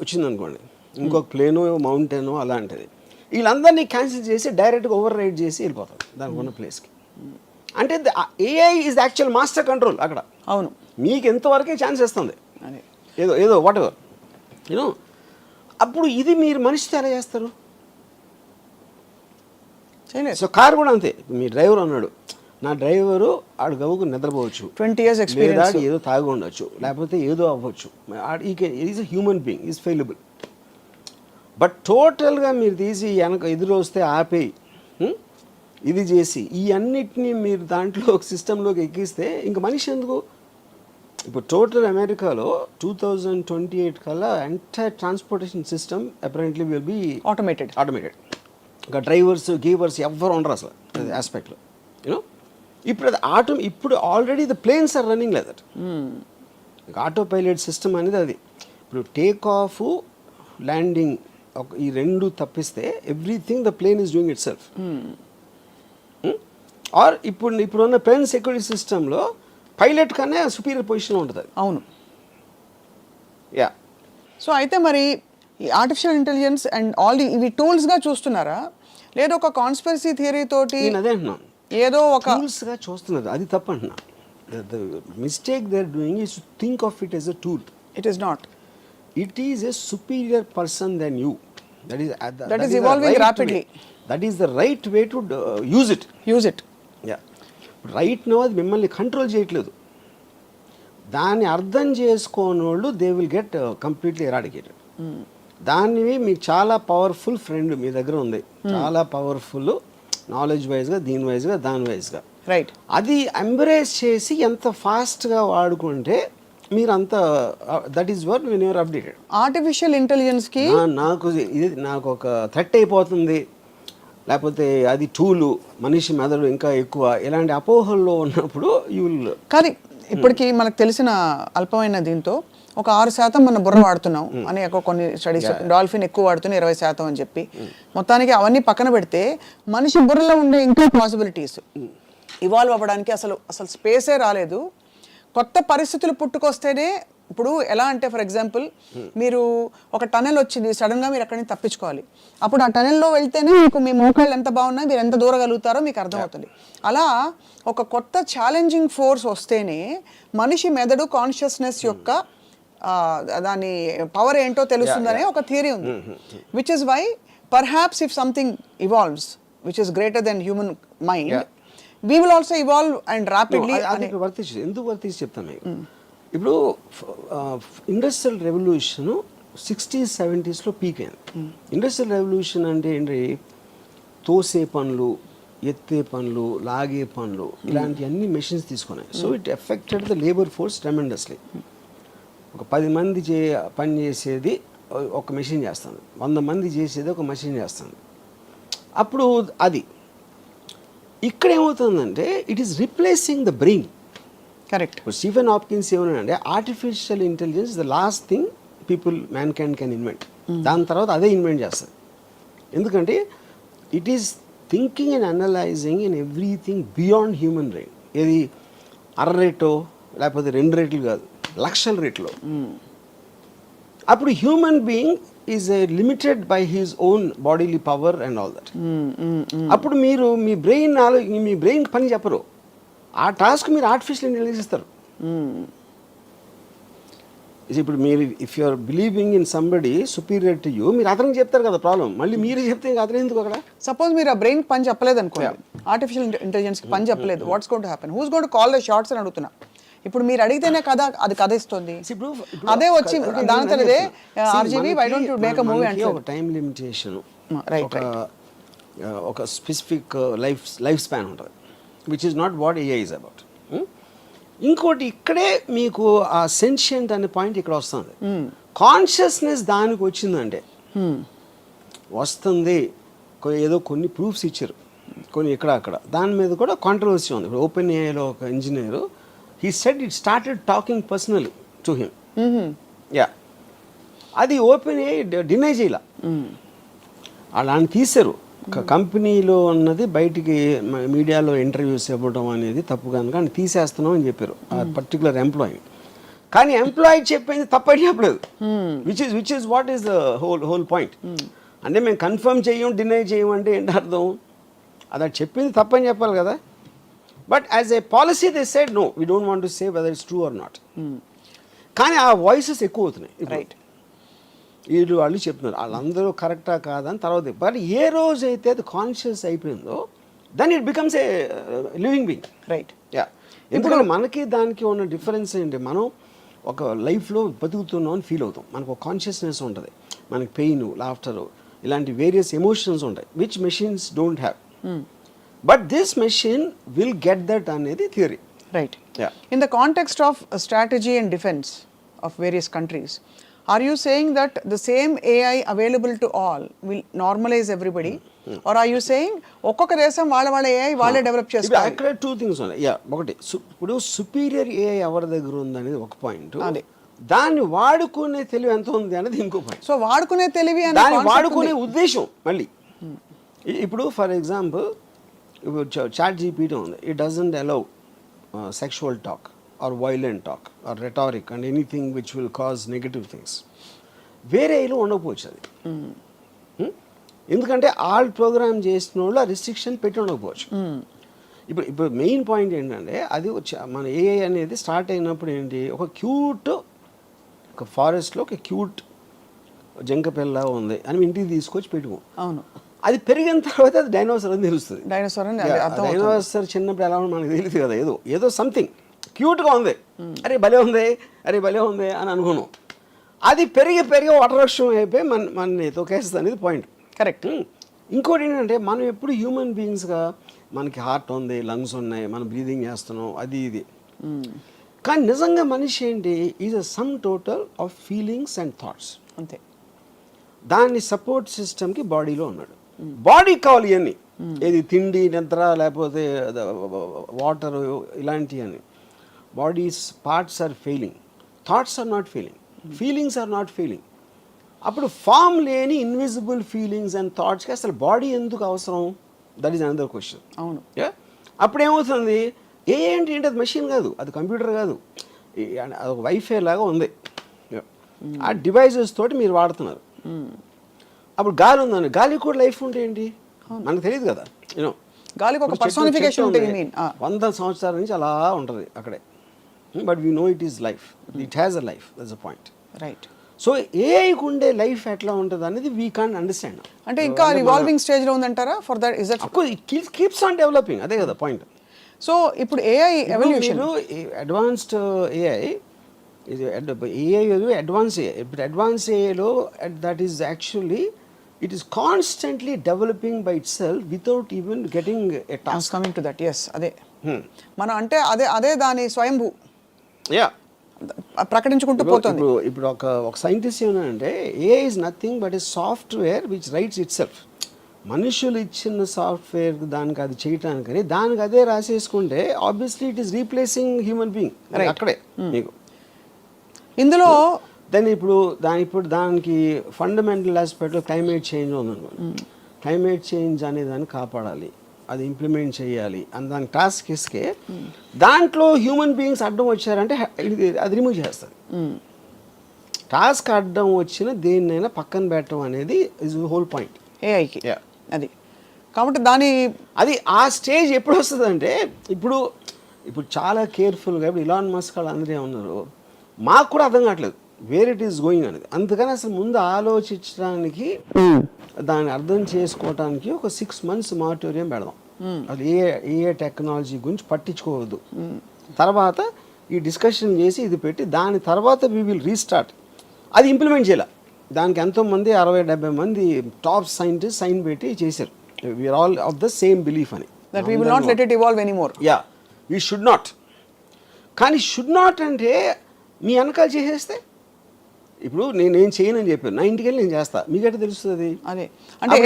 వచ్చిందనుకోండి, ఇంకొక ప్లేనో మౌంటైనో అలాంటిది, వీళ్ళందరినీ క్యాన్సిల్ చేసి డైరెక్ట్గా ఓవర్ రైడ్ చేసి వెళ్ళిపోతారు దానికి ఉన్న ప్లేస్కి. అంటే AI is actual master control అక్కడ. అవును, మీకు ఎంతవరకే ఛాన్స్ ఇస్తుంది, ఏదో వాట్ ఎవర్ యూనో. అప్పుడు ఇది మీరు మనిషితో ఎలా చేస్తారు? సో కార్ కూడా అంతే. మీ డ్రైవర్ అన్నాడు, నా డ్రైవరు ఆడు గవ్వుకు నిద్రపోవచ్చు, 20 years ఎక్స్పీరియన్స్, ఏదో తాగి ఉండొచ్చు, లేకపోతే ఏదో అవ్వచ్చు, is a human being, is fallible. But టోటల్గా మీరు తీసి వెనక ఎదురు వస్తే ఆపేయి, ఇది చేసి ఈ అన్నిటినీ మీరు దాంట్లో ఒక సిస్టంలోకి ఎక్కిస్తే ఇంక మనిషి ఎందుకు? ఇప్పుడు టోటల్ అమెరికాలో 2028 కల్లా entire transportation system apparently will be automated. ఇంకా డ్రైవర్స్ గీవర్స్ ఎవ్వరు ఉండరు అసలు ఆస్పెక్ట్లో, యూనో. ఇప్పుడు అది ఇప్పుడు already the planes are running like that. Auto pilot system అనేది అది. ఇప్పుడు టేక్ ఆఫ్, ల్యాండింగ్ ఈ రెండు తప్పిస్తే everything the plane is doing itself. Or ఇప్పుడున్న ప్లేన్ సెక్యూరిటీ సిస్టంలో పైలట్ కన్నా సుపీరియర్ పొజిషన్లో ఉంటుంది. అవును, యా. సో అయితే మరి ఈ ఆర్టిఫిషియల్ ఇంటెలిజెన్స్ అండ్ ఆల్ ఇవి టూల్స్గా చూస్తున్నారా, లేదా ఒక కాన్స్పిరసీ థియరీ తోటి నేను అదే అంటున్నాను, ఏదో ఒక టూల్స్గా చూస్తున్నారు, అది తప్పు అంటున్నా. The mistake they are doing is to think of it as a tool. It is not. It is a superior person than you. That is evolving rapidly. That is the right way to use it. Use it. Yeah. Right now అది మిమ్మల్ని కంట్రోల్ చేయట్లేదు. దాన్ని అర్థం చేసుకోని వాళ్ళు they will get completely eradicated. దాన్ని మీకు చాలా పవర్ఫుల్ ఫ్రెండ్ మీ దగ్గర ఉంది, చాలా పవర్ఫుల్ నాలెడ్జ్ వైజ్గా, దీని వైజ్గా, దాని వైజ్గా. రైట్. అది ఎంబ్రేస్ చేసి ఎంత ఫాస్ట్గా వాడుకుంటే మీరు అంత, that is work when you're updated. Artificial ఇంటెలిజెన్స్కి నాకు ఒక థ్రెట్ అయిపోతుంది, లేకపోతే అది టూలు, మనిషి మెదడు ఇంకా ఎక్కువ, ఇలాంటి అపోహల్లో ఉన్నప్పుడు యూ విల్. కానీ ఇప్పటికీ మనకు తెలిసిన అల్పమైన దీంతో ఒక 6% మన బుర్ర వాడుతున్నాం అని కొన్ని స్టడీస్, డాల్ఫిన్ ఎక్కువ వాడుతున్నాయి 20% అని చెప్పి. మొత్తానికి అవన్నీ పక్కన పెడితే మనిషి బుర్రలో ఉండే ఇంకా పాసిబిలిటీస్ ఇవాల్వ్ అవ్వడానికి అసలు స్పేసే రాలేదు. కొత్త పరిస్థితులు పుట్టుకొస్తేనే, ఇప్పుడు ఎలా అంటే ఫర్ ఎగ్జాంపుల్ మీరు ఒక టనెల్ వచ్చింది, సడన్గా మీరు అక్కడి నుంచి తప్పించుకోవాలి, అప్పుడు ఆ టనెల్లో వెళ్తేనే మీకు మీ మోకాళ్ళు ఎంత బాగున్నాయి, మీరు ఎంత దూరగలుగుతారో మీకు అర్థమవుతుంది. అలా ఒక కొత్త ఛాలెంజింగ్ ఫోర్స్ వస్తేనే మనిషి మెదడు కాన్షియస్నెస్ యొక్క దాని పవర్ ఏంటో తెలుస్తుందనే ఒక థియరీ ఉంది. Which is why perhaps if something evolves which is greater than human mind, we will also evolve and rapidly. ఎందుకు వర్తించి చెప్తాను మీకు. ఇప్పుడు industrial revolution 60s 70s peak అయింది. ఇండస్ట్రియల్ రెవల్యూషన్ అంటే ఏంటి, తోసే పనులు, ఎత్తే పనులు, లాగే పనులు, ఇలాంటి అన్ని మెషిన్స్ తీసుకున్నాయి. So it affected the labour force tremendously. ఒక 10 మంది పని చేసేది ఒక మెషిన్ చేస్తుంది, 100 మంది చేసేది ఒక మెషిన్ చేస్తుంది. అప్పుడు అది ఇక్కడ ఏమవుతుందంటే it is replacing the brain. Correct. Stephen Hopkins ఏమన్నాడంటే artificial intelligence the last thing man can invent. దాని తర్వాత అదే ఇన్వెంట్ చేస్తుంది. ఎందుకంటే it is thinking and analysing in everything beyond human brain. ఏది రేటో లేకపోతే 2 రేట్లు కాదు, లక్షల రేట్లో. అప్పుడు human being is limited by his own bodily power and all that. అప్పుడు మీరు మీ బ్రెయిన్ పని చెప్పరు, ఆ టాస్క్ మీరు ఆర్టిఫిషియల్ ఇంటెలిజెన్స్ ఇస్తారు. ఇప్పుడు మీరు if you are believing in somebody superior to you, మీరు అతనికి చెప్తారు కదా ప్రాబ్లం, మళ్ళీ మీరు చెప్తే అతను ఎందుకు అక్కడ. సపోజ్ మీరు ఆ బ్రెయిన్ పని చెప్పలేదు అనుకోండి, ఆర్టిఫిషియల్ ఇంటెలిజెన్స్కి పని చెప్పలేదు, what's going to happen, who's going to call the shots అని అడుగుతున్నా. ఇప్పుడు మీరు అడిగితేనే కదా అది కథ ఇస్తుంది. అదే వచ్చి దాని తరదే RGV why don't you make a movie అంటే ఒక టైం లిమిటేషన్, రైట్, ఒక స్పెసిఫిక్ లైఫ్ స్పాన్ ఉంటుంది, which is not what AI is about. ఇంకోటి ఇక్కడే మీకు ఆ సెన్షియంట్ అనే పాయింట్ ఇక్కడ వస్తుంది. కాన్షియస్నెస్ దానికి వచ్చిందంటే వస్తుంది, ఏదో కొన్ని ప్రూఫ్స్ ఇచ్చారు, కొన్ని ఇక్కడ అక్కడ, దాని మీద కూడా కాంట్రవర్సీ ఉంది. ఇప్పుడు ఓపెన్ ఏఐలో ఒక engineer he said it started talking personally to him. Yeah, అది ఓపెన్ అయ్యి డినై చేయాల, అలాని తీశారు. కంపెనీలో ఉన్నది బయటికి మీడియాలో ఇంటర్వ్యూస్ ఇవ్వడం అనేది తప్పు కనుక అని తీసేస్తున్నాం అని చెప్పారు ఆ పర్టికులర్ ఎంప్లాయీ. కానీ ఎంప్లాయీ చెప్పింది తప్పని చెప్పలేదు, which is what is the whole point. అంటే మేము కన్ఫర్మ్ చేయం, డినై చేయం అంటే ఏంటి అర్థం, అది చెప్పింది తప్పని చెప్పాలి కదా. But as a policy they said no, we don't want to say whether it's true or not. కానీ ఆ వాయిసెస్ ఎక్కువ అవుతున్నాయి. రైట్, వాళ్ళు చెప్తున్నారు వాళ్ళందరూ కరెక్టా కాదని తర్వాత. బట్ ఏ రోజైతే అది కాన్షియస్ అయిపోయిందో then it becomes a living being. Right. Yeah, ఎందుకంటే మనకి దానికి ఉన్న డిఫరెన్స్ ఏంటి, మనం ఒక లైఫ్లో బతుకుతున్నాం అని ఫీల్ అవుతాం, మనకు ఒక కాన్షియస్నెస్ ఉంటుంది, మనకి పెయిన్, లాఫ్టర్, ఇలాంటి వేరియస్ ఎమోషన్స్ ఉంటాయి which machines don't have. But this machine will get that అనేది theory. Right. In the context of strategy and defense of various countries, are you saying that the same AI available to all will normalize everybody? Or are you saying ఒక్కొక్క దేశం వాళ్ళ AI వాళ్ళే డెవలప్ చేసుకోవాలి? అక్కడ 2 things ఉన్నాయి. యా, ఒకటి ఇప్పుడు సుపీరియర్ AI ఎవరి దగ్గర ఉందనేది ఒక పాయింట్, దాన్ని వాడుకునే తెలివి ఎంత ఉంది అనేది ఇంకో పాయింట్. సో వాడుకునే తెలివి దాన్ని వాడుకునే ఉద్దేశం మళ్ళీ. ఇప్పుడు ఫర్ ఎగ్జాంపుల్ చాట్ జీపీటీ ఉంది, it doesn't allow sexual talk or violent talk or rhetoric and anything which will cause negative things. వేరే ఏలో ఉండకపోవచ్చు అది. ఎందుకంటే ఆల్ ప్రోగ్రామ్ చేసిన వాళ్ళు ఆ రిస్ట్రిక్షన్ పెట్టి ఉండకపోవచ్చు. ఇప్పుడు మెయిన్ పాయింట్ ఏంటంటే అది మన ఏఐ అనేది స్టార్ట్ అయినప్పుడు ఏంటి, ఒక ఫారెస్ట్లో ఒక క్యూట్ జంక పిల్ల ఉంది అని ఇంటికి తీసుకొచ్చి పెట్టుకో. అవును, అది పెరిగిన తర్వాత అది డైనోసార్ అని తెలుస్తుంది. డైనోసార్ చిన్నప్పుడు ఎలా ఉందో మనకు తెలియదు కదా, ఏదో సంథింగ్ క్యూట్గా ఉంది, అరే భలే ఉంది అని అనుకున్నాం. అది పెరిగి వటవృక్షం అయిపోయి మన తొకేస్తుంది అనేది పాయింట్. కరెక్ట్. ఇంకోటి ఏంటంటే మనం ఎప్పుడు హ్యూమన్ బీయింగ్స్గా మనకి హార్ట్ ఉంది, లంగ్స్ ఉన్నాయి, మనం బ్రీదింగ్ చేస్తున్నాం, అది ఇది. కానీ నిజంగా మనిషి ఏంటి, is a sum total of feelings and thoughts. అంతే. దాన్ని సపోర్ట్ సిస్టమ్కి బాడీలో ఉన్నాడు. బాడీకి కావాలి ఇవన్నీ, ఏది తిండి, నిద్ర, లేకపోతే వాటర్, ఇలాంటివి అని. Bodies parts are failing, thoughts are not failing, feelings are not failing. అప్పుడు ఫామ్ లేని ఇన్విజిబుల్ ఫీలింగ్స్ అండ్ థాట్స్కి అసలు బాడీ ఎందుకు అవసరం? That is another question. అవును. అప్పుడు ఏమవుతుంది, ఏంటి అది మెషిన్ కాదు, అది కంప్యూటర్ కాదు, అది ఒక వైఫై లాగా ఉంది. ఆ డివైజెస్ తోటి మీరు వాడుతున్నారు. అప్పుడు గాలి ఉందండి, గాలికి కూడా లైఫ్ ఉంటే ఏంటి మనకు తెలియదు కదా. యూనో గాలికి ఒక పర్సనిఫికేషన్ ఉంటుంది. 100 సంవత్సరాల నుంచి అలా ఉంటుంది అక్కడే. But we know it is life, it has a life, that's a point. Right. So ఏఐకి ఉండే లైఫ్ ఎట్లా ఉంటుంది అనేది వీ కాంట్ అండర్స్టాండ్. అంటే ఇంకా రివాల్వింగ్ స్టేజ్లో ఉందంటారా? For that is that it keeps on developing, అదే కదా పాయింట్. సో ఇప్పుడు AI evolution, advanced AI advance AI. ఇప్పుడు అడ్వాన్స్ ఏఐలో that is actually it is constantly developing by itself without even getting a task. Coming to that. Yes, అదే మనం అంటే అదే దాని స్వయంభూ ప్రకటించుకుంటూ పోతుంది. ఇప్పుడు ఒక సైంటిస్ట్ ఏమన్నాడంటే AI is nothing but a software which writes itself. మనుషులు ఇచ్చిన సాఫ్ట్వేర్ దానికి అది చేయటానికి దానికి అదే రాసేసుకుంటే obviously it is replacing human being అక్కడే మీకు. ఇందులో ఇప్పుడు దానికి ఫండమెంటల్ ఆస్పెక్ట్ క్లైమేట్ చేంజ్ ఉందనుకోండి. క్లైమేట్ చేంజ్ అనే దాన్ని కాపాడాలి, అది ఇంప్లిమెంట్ చేయాలి అని దాని టాస్క్ ఇస్తే దాంట్లో హ్యూమన్ బీయింగ్స్ అడ్డం వచ్చారంటే అది రిమూవ్ చేస్తారు. టాస్క్ అడ్డం వచ్చిన దేన్నైనా పక్కన పెట్టడం అనేది ఇస్ హోల్ పాయింట్ ఏఐకి. అది కాబట్టి అది ఆ స్టేజ్ ఎప్పుడు వస్తుందంటే ఇప్పుడు చాలా కేర్ఫుల్గా ఇప్పుడు ఇలాన్ మస్క్ వాళ్ళు అందరూ ఉన్నారు, మాకు కూడా అర్థం కావట్లేదు వేర్ ఇట్ ఈస్ గోయింగ్ అనేది. అందుకని అసలు ముందు ఆలోచించడానికి, దాన్ని అర్థం చేసుకోవటానికి ఒక 6 months మానిటోరియం పెడదాం. అది ఏ టెక్నాలజీ గురించి పట్టించుకోవద్దు. తర్వాత ఈ డిస్కషన్ చేసి ఇది పెట్టి దాని తర్వాత వీ విల్ రీస్టార్ట్. అది ఇంప్లిమెంట్ చేయాలి. దానికి ఎంతోమంది 60-70 మంది టాప్ సైంటిస్ట్ సైన్ పెట్టి చేశారు. We are all of the same belief అని. That we will not let it evolve anymore. Yeah, we should not. కానీ షుడ్ నాట్ అంటే మీ వెనకాల చేసేస్తే, ఇప్పుడు నేను చేయనని చెప్పాను, నా ఇంటికి వెళ్ళి నేను చేస్తా, మీకైతే తెలుస్తుంది. అదే అంటే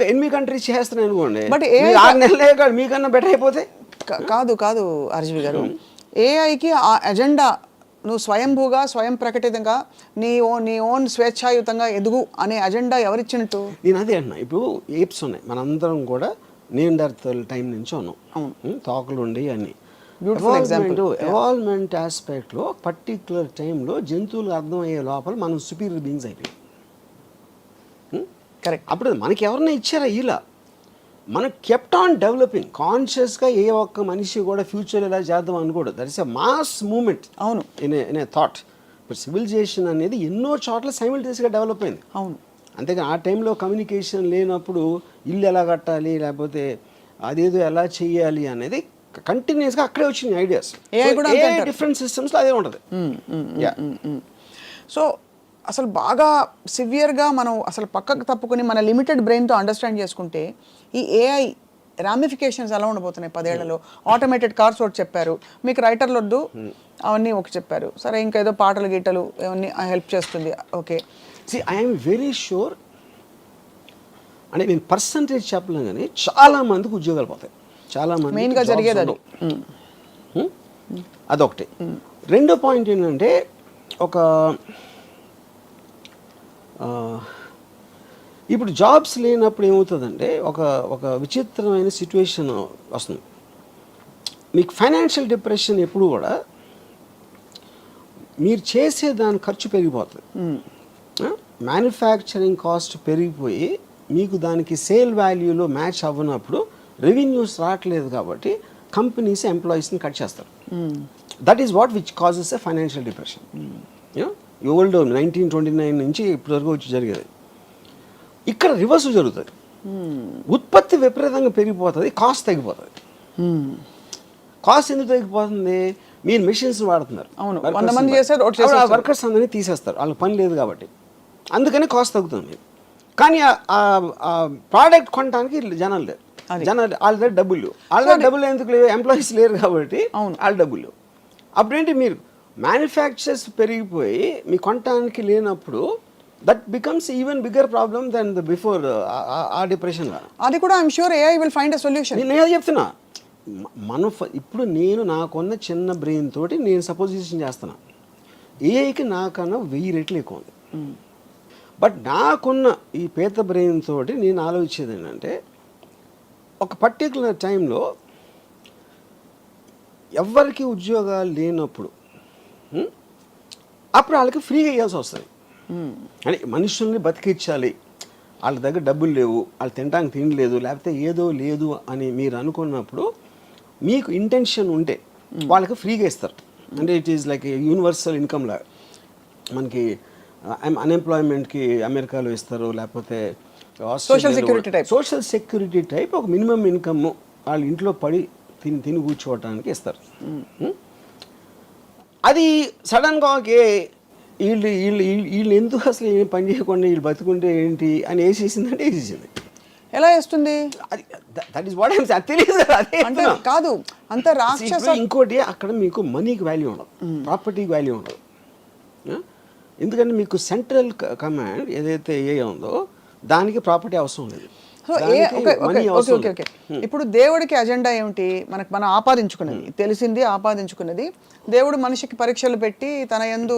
8 కంట్రీస్ చేస్తున్నాను అనుకోండి, బట్ 6 నెలలే కాదు మీకన్నా బెటర్ అయిపోతే. కాదు ఆర్జీవి గారు, ఏఐకి ఆ ఎజెండా నువ్వు స్వయంభూగా స్వయం ప్రకటితంగా నీ ఓన్ స్వేచ్ఛాయుతంగా ఎదుగు అనే అజెండా ఎవరిచ్చినట్టు? నేను అదే అన్నా. ఇప్పుడు ఏప్స్ ఉన్నాయి, మనందరం కూడా నియాండర్తల్ టైం నుంచి ఉన్నాం. తోకలు ఉండి అన్నీ. ఎవాల్వ్మెంట్ ఆస్పెక్ట్లో పర్టిక్యులర్ టైంలో జంతువులకు అర్థమయ్యే లోపల మనం సుపీరియర్ బీయింగ్స్ అయిపోయాం. కరెక్ట్. అప్పుడు మనకి ఎవరన్నా ఇచ్చారా? ఇలా మనం కెప్ట్ ఆన్ డెవలపింగ్ కాన్షియస్గా. ఏ ఒక్క మనిషి కూడా ఫ్యూచర్ ఇలా చేద్దాం అనుకోడు. That is a mass moment. అవును. In a thought. ఇప్పుడు సివిలైజేషన్ అనేది ఎన్నో చోట్ల సైమిల్టేనియస్గా డెవలప్ అయింది. అవును. అంతేగాని ఆ టైంలో కమ్యూనికేషన్ లేనప్పుడు ఇల్లు ఎలా కట్టాలి, లేకపోతే అదేదో ఎలా చేయాలి అనేది కంటిన్యూస్గా అక్కడే వచ్చినాయి ఐడియాస్. డిఫరెంట్ సిస్టమ్స్లో అదే ఉంటుంది. సో అసలు బాగా సివియర్గా మనం అసలు పక్కకు తప్పుకొని మన లిమిటెడ్ బ్రెయిన్తో అండర్స్టాండ్ చేసుకుంటే ఈ ఏఐ రామిఫికేషన్స్ ఎలా ఉండబోతున్నాయి 10 ఏళ్లలో? ఆటోమేటెడ్ కార్స్ ఒకటి చెప్పారు, మీకు రైటర్లు వద్దు అవన్నీ ఒకటి చెప్పారు, సరే ఇంకా ఏదో పాటలు గీటలు అవన్నీ హెల్ప్ చేస్తుంది. Okay, I'm very sure. అంటే నేను పర్సంటేజ్ చెప్పలేను కానీ చాలా మందికి ఉద్యోగాలు పోతాయి. చాలా మంది మెయిన్గా జరిగేది అది. అదొకటి. రెండో పాయింట్ ఏంటంటే ఇప్పుడు జాబ్స్ లేనప్పుడు ఏమవుతుందంటే ఒక విచిత్రమైన సిచ్యువేషన్ వస్తుంది. మీకు ఫైనాన్షియల్ డిప్రెషన్ ఎప్పుడు కూడా మీరు చేసే దాని ఖర్చు పెరిగిపోతుంది. మ్యానుఫ్యాక్చరింగ్ కాస్ట్ పెరిగిపోయి మీకు దానికి సేల్ వాల్యూలో మ్యాచ్ అవ్వనప్పుడు రెవెన్యూస్ రావట్లేదు కాబట్టి కంపెనీస్ ఎంప్లాయీస్ని కట్ చేస్తారు. That is what which causes a financial depression. Old 1929 నుంచి ఇప్పటివరకు వచ్చి జరిగేది. ఇక్కడ రివర్స్ జరుగుతుంది. ఉత్పత్తి విపరీతంగా పెరిగిపోతుంది, కాస్ట్ తగ్గిపోతుంది. కాస్ట్ ఎందుకు తగ్గిపోతుంది? మీరు మెషిన్స్ వాడుతున్నారు, వర్కర్స్ అందరినీ తీసేస్తారు, వాళ్ళకి పని లేదు కాబట్టి, అందుకని కాస్ట్ తగ్గుతుంది. కానీ ఆ ప్రోడక్ట్ కొనడానికి జనాలు లేరు, వాళ్ళ దగ్గర డబ్బులు లేవు. వాళ్ళ దగ్గర డబ్బులు ఎందుకు లేవు? ఎంప్లాయీస్ లేరు కాబట్టి వాళ్ళ డబ్బులు లేవు. అప్పుడేంటి, మీరు మ్యానుఫ్యాక్చర్స్ పెరిగిపోయి మీ కొనడానికి లేనప్పుడు that becomes even bigger problem than the before a depression. అది కూడా I'm sure AI will find a solution. నేను చెప్తున్నా, ఇప్పుడు నేను నాకున్న చిన్న బ్రెయిన్ తోటి నేను సపోజిషన్ చేస్తున్నా, ఏఐకి నాకన్నా 1000 రెట్లు ఎక్కువ ఉంది. బట్ నాకున్న ఈ పేద బ్రెయిన్ తోటి నేను ఆలోచించేది ఏంటంటే, ఒక పర్టికులర్ టైంలో ఎవరికి ఉద్యోగాలు లేనప్పుడు అప్పుడు వాళ్ళకి ఫ్రీగా ఇవ్వాల్సి వస్తుంది. అంటే మనుషుల్ని బతికించాలి, వాళ్ళ దగ్గర డబ్బులు లేవు, వాళ్ళు తినడానికి తిండి లేదు, లేకపోతే ఏదో లేదు అని మీరు అనుకున్నప్పుడు మీకు ఇంటెన్షన్ ఉంటే వాళ్ళకి ఫ్రీగా ఇస్తారు. అంటే it is like universal income లాగా. మనకి అన్ఎంప్లాయ్మెంట్కి అమెరికాలో ఇస్తారు, లేకపోతే సోషల్ సెక్యూరిటీ టైప్ ఒక మినిమం ఇన్కమ్ వాళ్ళ ఇంట్లో పడి తిని కూర్చోవటానికి ఇస్తారు. అది సడన్గా వీళ్ళు ఎందుకు అసలు ఏం పని చేయకుండా వీళ్ళు బతుకుంటే ఏంటి అని వేసేసిందంటే వేసేసింది. ఎలా వేస్తుంది? దట్ ఈస్ వాట్ ఐమ్ తెలియదు అంటే కాదు అంత రాక్షస. ఇంకోటి, అక్కడ మీకు మనీకి వాల్యూ ఉండదు, ప్రాపర్టీకి వాల్యూ ఉండదు. ఎందుకంటే మీకు సెంట్రల్ కమాండ్ ఏదైతే ఏ ఉందో దానికి ప్రాపర్టీ అవసరం లేదు. ఇప్పుడు దేవుడికి అజెండా ఏమిటి? మనం ఆపాదించుకున్నది, తెలిసింది ఆపాదించుకున్నది. దేవుడు మనిషికి పరీక్షలు పెట్టి తన యందు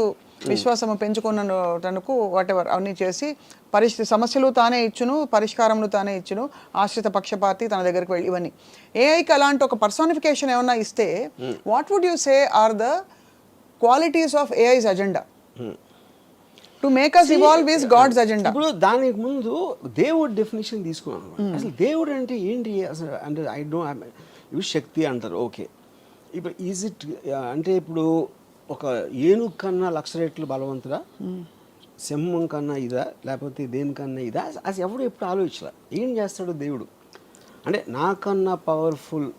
విశ్వాసము పెంచుకున్నటకు వాటెవర్ అవన్నీ చేసి సమస్యలు తానే ఇచ్చును, పరిష్కారములు తానే ఇచ్చును, ఆశ్రిత పక్షపాతి తన దగ్గరికి వెళ్ళి, ఇవన్నీ. ఏఐకి అలాంటి ఒక పర్సోనిఫికేషన్ ఏమన్నా ఇస్తే what would you say are the qualities of AI's agenda to make us evolve is God's agenda? ఇప్పుడు దానికి ముందు దేవుడు డెఫినేషన్ తీసుకున్నాను. అసలు దేవుడు అంటే ఏంటి అసలు? అంటే ఐ డోంట్, ఇవి శక్తి అంటారు, ఓకే. ఇప్పుడు ఈజ్ ఇట్ అంటే ఇప్పుడు ఒక ఏనుగు కన్నా 1,00,000 రెట్లు బలవంతుడా, సింహం కన్నా ఇదా, లేకపోతే దేనికన్నా ఇదా? అది ఎప్పుడు ఆలోచించలే. ఏం చేస్తాడు దేవుడు అంటే, నాకన్నా పవర్ఫుల్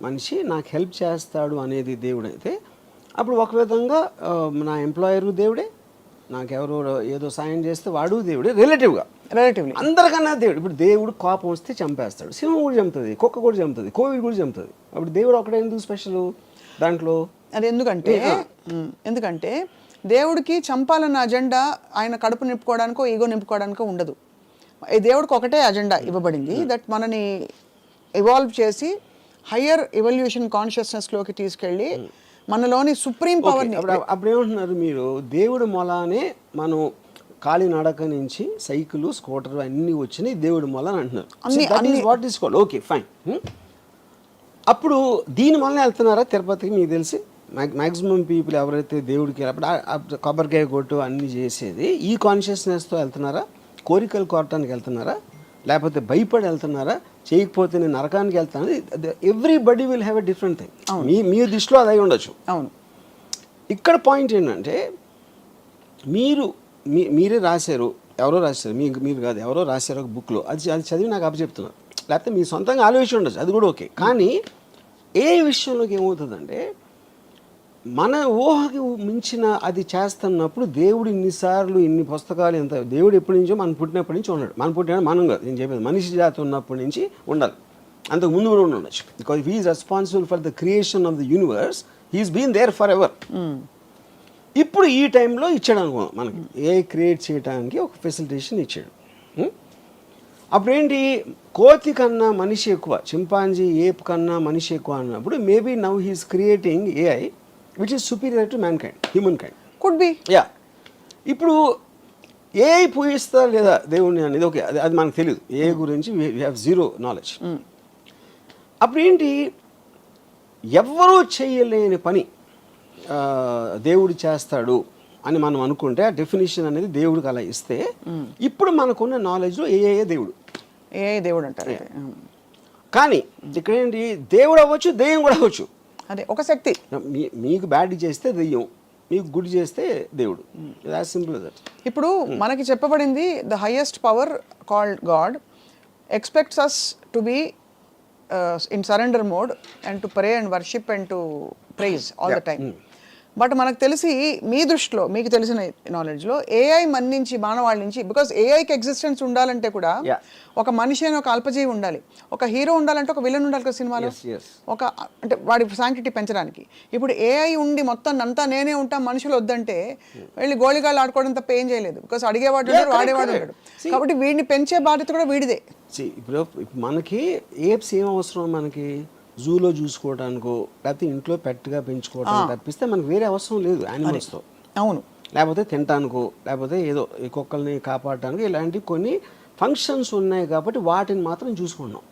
మనిషి నాకు హెల్ప్ చేస్తాడు అనేది దేవుడు అయితే, అప్పుడు ఒక విధంగా నా ఎంప్లాయరు దేవుడే, నాకెవరో ఏదో సాయం చేస్తే వాడు దేవుడే, రిలేటివ్లీ అందరికన్నా దేవుడు. ఇప్పుడు దేవుడు కోపం వస్తే చంపేస్తాడు, సింహం కూడా చంపుతుంది, కుక్క కూడా చంపుతుంది, కోవిడ్ కూడా చంపుతుంది. అప్పుడు దేవుడు ఒకటే ఎందుకు స్పెషల్ దాంట్లో? అది ఎందుకంటే దేవుడికి చంపాలన్న అజెండా ఆయన కడుపు నింపుకోవడానికో ఈగో నింపుకోవడానికో ఉండదు. దేవుడికి ఒకటే అజెండా ఇవ్వబడింది, దట్ మనని ఇవాల్వ్ చేసి హయ్యర్ ఎవల్యూషన్ కాన్షియస్నెస్లోకి తీసుకెళ్ళి మనలోని సుప్రీం పవర్ని. అప్పుడు ఏమంటున్నారు మీరు? దేవుడు మొలానే మనం కాలినడక నుంచి సైకిల్, స్కూటర్ అన్నీ వచ్చినాయి దేవుడు మొల అని అంటున్నారు. What is called, okay fine. అప్పుడు దీని వల్ల వెళ్తున్నారా తిరుపతికి? మీకు తెలిసి మ్యాక్సిమం పీపుల్ ఎవరైతే దేవుడికి అప్పుడు కొబ్బరికాయ కొట్టు అన్నీ చేసేది ఈ కాన్షియస్నెస్తో వెళ్తున్నారా? కోరికలు కోరటానికి వెళ్తున్నారా? లేకపోతే భయపడి వెళ్తున్నారా? చేయకపోతే నేను నరకానికి వెళ్తాను? Everybody will have a different thing. మీ దృష్టిలో అది అయి ఉండొచ్చు. అవును. ఇక్కడ పాయింట్ ఏంటంటే, మీరే రాశారు, ఎవరో రాశారు, మీరు కాదు, ఎవరో రాశారు ఒక బుక్లో, అది చదివి నాకు అప్పచెప్తున్నారు, లేకపోతే మీ సొంతంగా ఆలోచించి ఉండొచ్చు, అది కూడా ఓకే. కానీ ఏ విషయంలోకి ఏమవుతుందంటే, మన ఊహకి మించిన అది చేస్తున్నప్పుడు దేవుడు ఇన్నిసార్లు ఇన్ని పుస్తకాలు ఎంత, దేవుడు ఎప్పటి నుంచో మనం పుట్టినప్పటి నుంచి ఉన్నాడు. మనం పుట్టిన మనం కాదు, నేను చెప్పేది మనిషి జాతి ఉన్నప్పటి నుంచి ఉండాలి, అంతకు ముందు కూడా ఉండొచ్చు. Because he is responsible for the creation of the universe, he's been there forever. ఇప్పుడు ఈ టైంలో ఇచ్చాడు అనుకో మనకి, ఏ క్రియేట్ చేయడానికి ఒక ఫెసిలిటేషన్ ఇచ్చాడు. అప్పుడేంటి, కోతి కన్నా మనిషి ఎక్కువ, చింపాంజీ ఏప్ కన్నా మనిషి ఎక్కువ అన్నప్పుడు maybe now he's creating AI which is superior to mankind, humankind. Could be. Yeah. ఇప్పుడు ఏఐ పూజిస్తా లేదా దేవుణ్ణి అనేది ఓకే, అది మనకు తెలియదు. ఏ గురించి వీ హ్యావ్ జీరో నాలెడ్జ్. అప్పుడు ఏంటి, ఎవ్వరూ చేయలేని పని దేవుడు చేస్తాడు అని మనం అనుకుంటే ఆ డెఫినేషన్ అనేది దేవుడికి అలా ఇస్తే ఇప్పుడు మనకున్న నాలెడ్జ్లో ఏ దేవుడు ఏ దేవుడు అంటారు అయితే. కానీ ఇక్కడ ఏంటి దేవుడు అవ్వచ్చు దెయ్యం కూడా అవ్వచ్చు. అదే ఒక శక్తి. మీకు బ్యాడ్ చేస్తే దెయ్యం, మీకు గుడ్ చేస్తే దేవుడు. As simple that. ఇప్పుడు మనకి చెప్పబడింది the highest power called God expects us to be in surrender mode and to pray and worship and to praise all the time. But మనకు తెలిసి మీ దృష్టిలో మీకు తెలిసిన నాలెడ్జ్లో ఏఐ మన నుంచి మానవాళ్ళ నుంచి, బికాస్ ఏఐకి ఎగ్జిస్టెన్స్ ఉండాలంటే కూడా ఒక మనిషి అని ఒక అల్పజీవి ఉండాలి, ఒక హీరో ఉండాలంటే ఒక విలన్ ఉండాలి కదా సినిమాలో, ఒక అంటే వాడి శాంక్టిటీ పెంచడానికి. ఇప్పుడు ఏఐ ఉండి మొత్తం అంతా నేనే ఉంటా మనుషులు వద్దంటే వెళ్ళి గోళిగాళ్ళు ఆడుకోవడం తప్ప ఏం చేయలేదు, బికాస్ అడిగేవాడు ఉంటాడు వాడేవాడు ఉంటాడు. కాబట్టి వీడిని పెంచే బాధ్యత కూడా వీడిదే. ఇప్పుడు మనకి ఏప్స్ ఏం అవసరం, మనకి జూలో చూసుకోవడానికో లేకపోతే ఇంట్లో పెట్టుగా పెంచుకోవడానికి తప్పిస్తే మనకు వేరే అవసరం లేదు యానిమల్స్తో. అవును. లేకపోతే తినటానికో లేకపోతే ఏదో ఈ కుక్కల్ని కాపాడటానికి ఇలాంటి కొన్ని ఫంక్షన్స్ ఉన్నాయి కాబట్టి వాటిని మాత్రం చూసుకున్నాం.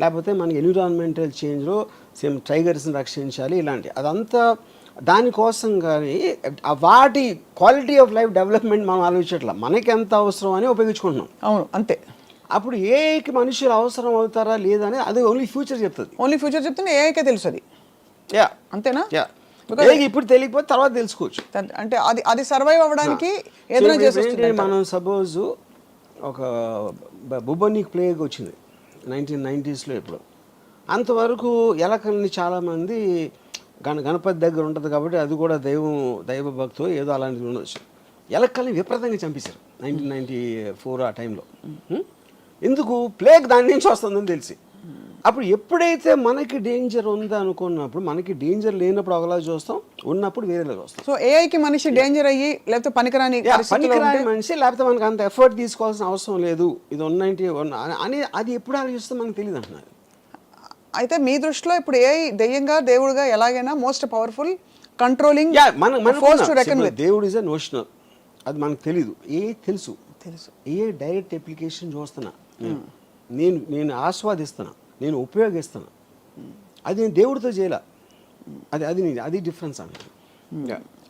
లేకపోతే మన ఎన్విరాన్మెంటల్ చేంజ్లో సేమ్ టైగర్స్ని రక్షించాలి ఇలాంటి అదంతా దానికోసం. కానీ వాటి క్వాలిటీ ఆఫ్ లైఫ్ డెవలప్మెంట్ మనం ఆలోచించట్లా, మనకి ఎంత అవసరం అని ఉపయోగించుకుంటున్నాం. అవును అంతే. అప్పుడు ఏఐకి మనుషులు అవసరం అవుతారా లేదా అనేది అది ఓన్లీ ఫ్యూచర్ చెప్తుంది. ఓన్లీ ఫ్యూచర్ చెప్తే ఏఐకే తెలుసు అది. యా అంతేనా? యా ఇప్పుడు తెలియకపోతే తర్వాత తెలుసుకోవచ్చు. అంటే అది సర్వైవ్ అవ్వడానికి ఏదైనా చేస్తుంది. మనం సపోజ్ ఒక బుబోనిక్ ప్లేగ్ వచ్చింది 1990s ఎప్పుడు. అంతవరకు ఎలకల్ని చాలామంది గణపతి దగ్గర ఉంటుంది కాబట్టి అది కూడా దైవ భక్తో ఏదో అలాంటిది ఉండొచ్చు. ఎలకల్ని విపరీతంగా చంపేశారు 1994 ఆ టైంలో. ఎందుకు? ప్లేగ్ దాని నుంచి వస్తుందని తెలిసి. అప్పుడు ఎప్పుడైతే మనకి డేంజర్ ఉందా అనుకున్నప్పుడు, మనకి డేంజర్ లేనప్పుడు ఒకలా చూస్తాం, ఉన్నప్పుడు వేరేలా చూస్తాం. సో ఏఐకి మనిషి డేంజర్ అయ్యి లేకపోతే పనికిరాని మనిషి లేకపోతే మనకి అంత ఎఫర్ట్ తీసుకోవాల్సిన అవసరం లేదు, ఇది 191 అని అది ఎప్పుడు ఆలోచిస్తే మనకు తెలియదు అంటున్నారు. అయితే మీ దృష్టిలో ఇప్పుడు ఏఐ దెయ్యంగా దేవుడుగా ఎలాగైనా మోస్ట్ పవర్ఫుల్ కంట్రోలింగ్ దేవుడు ఇస్ ఎ నోషనల్, అది మనకు తెలీదు. తెలుసు ఏ డైరెక్ట్ అప్లికేషన్ చూస్తున్నా, నేను ఆస్వాదిస్తున్నా, నేను ఉపయోగిస్తున్నా, అది నేను దేవుడితో చేయాల. అది డిఫరెన్స్ అండి.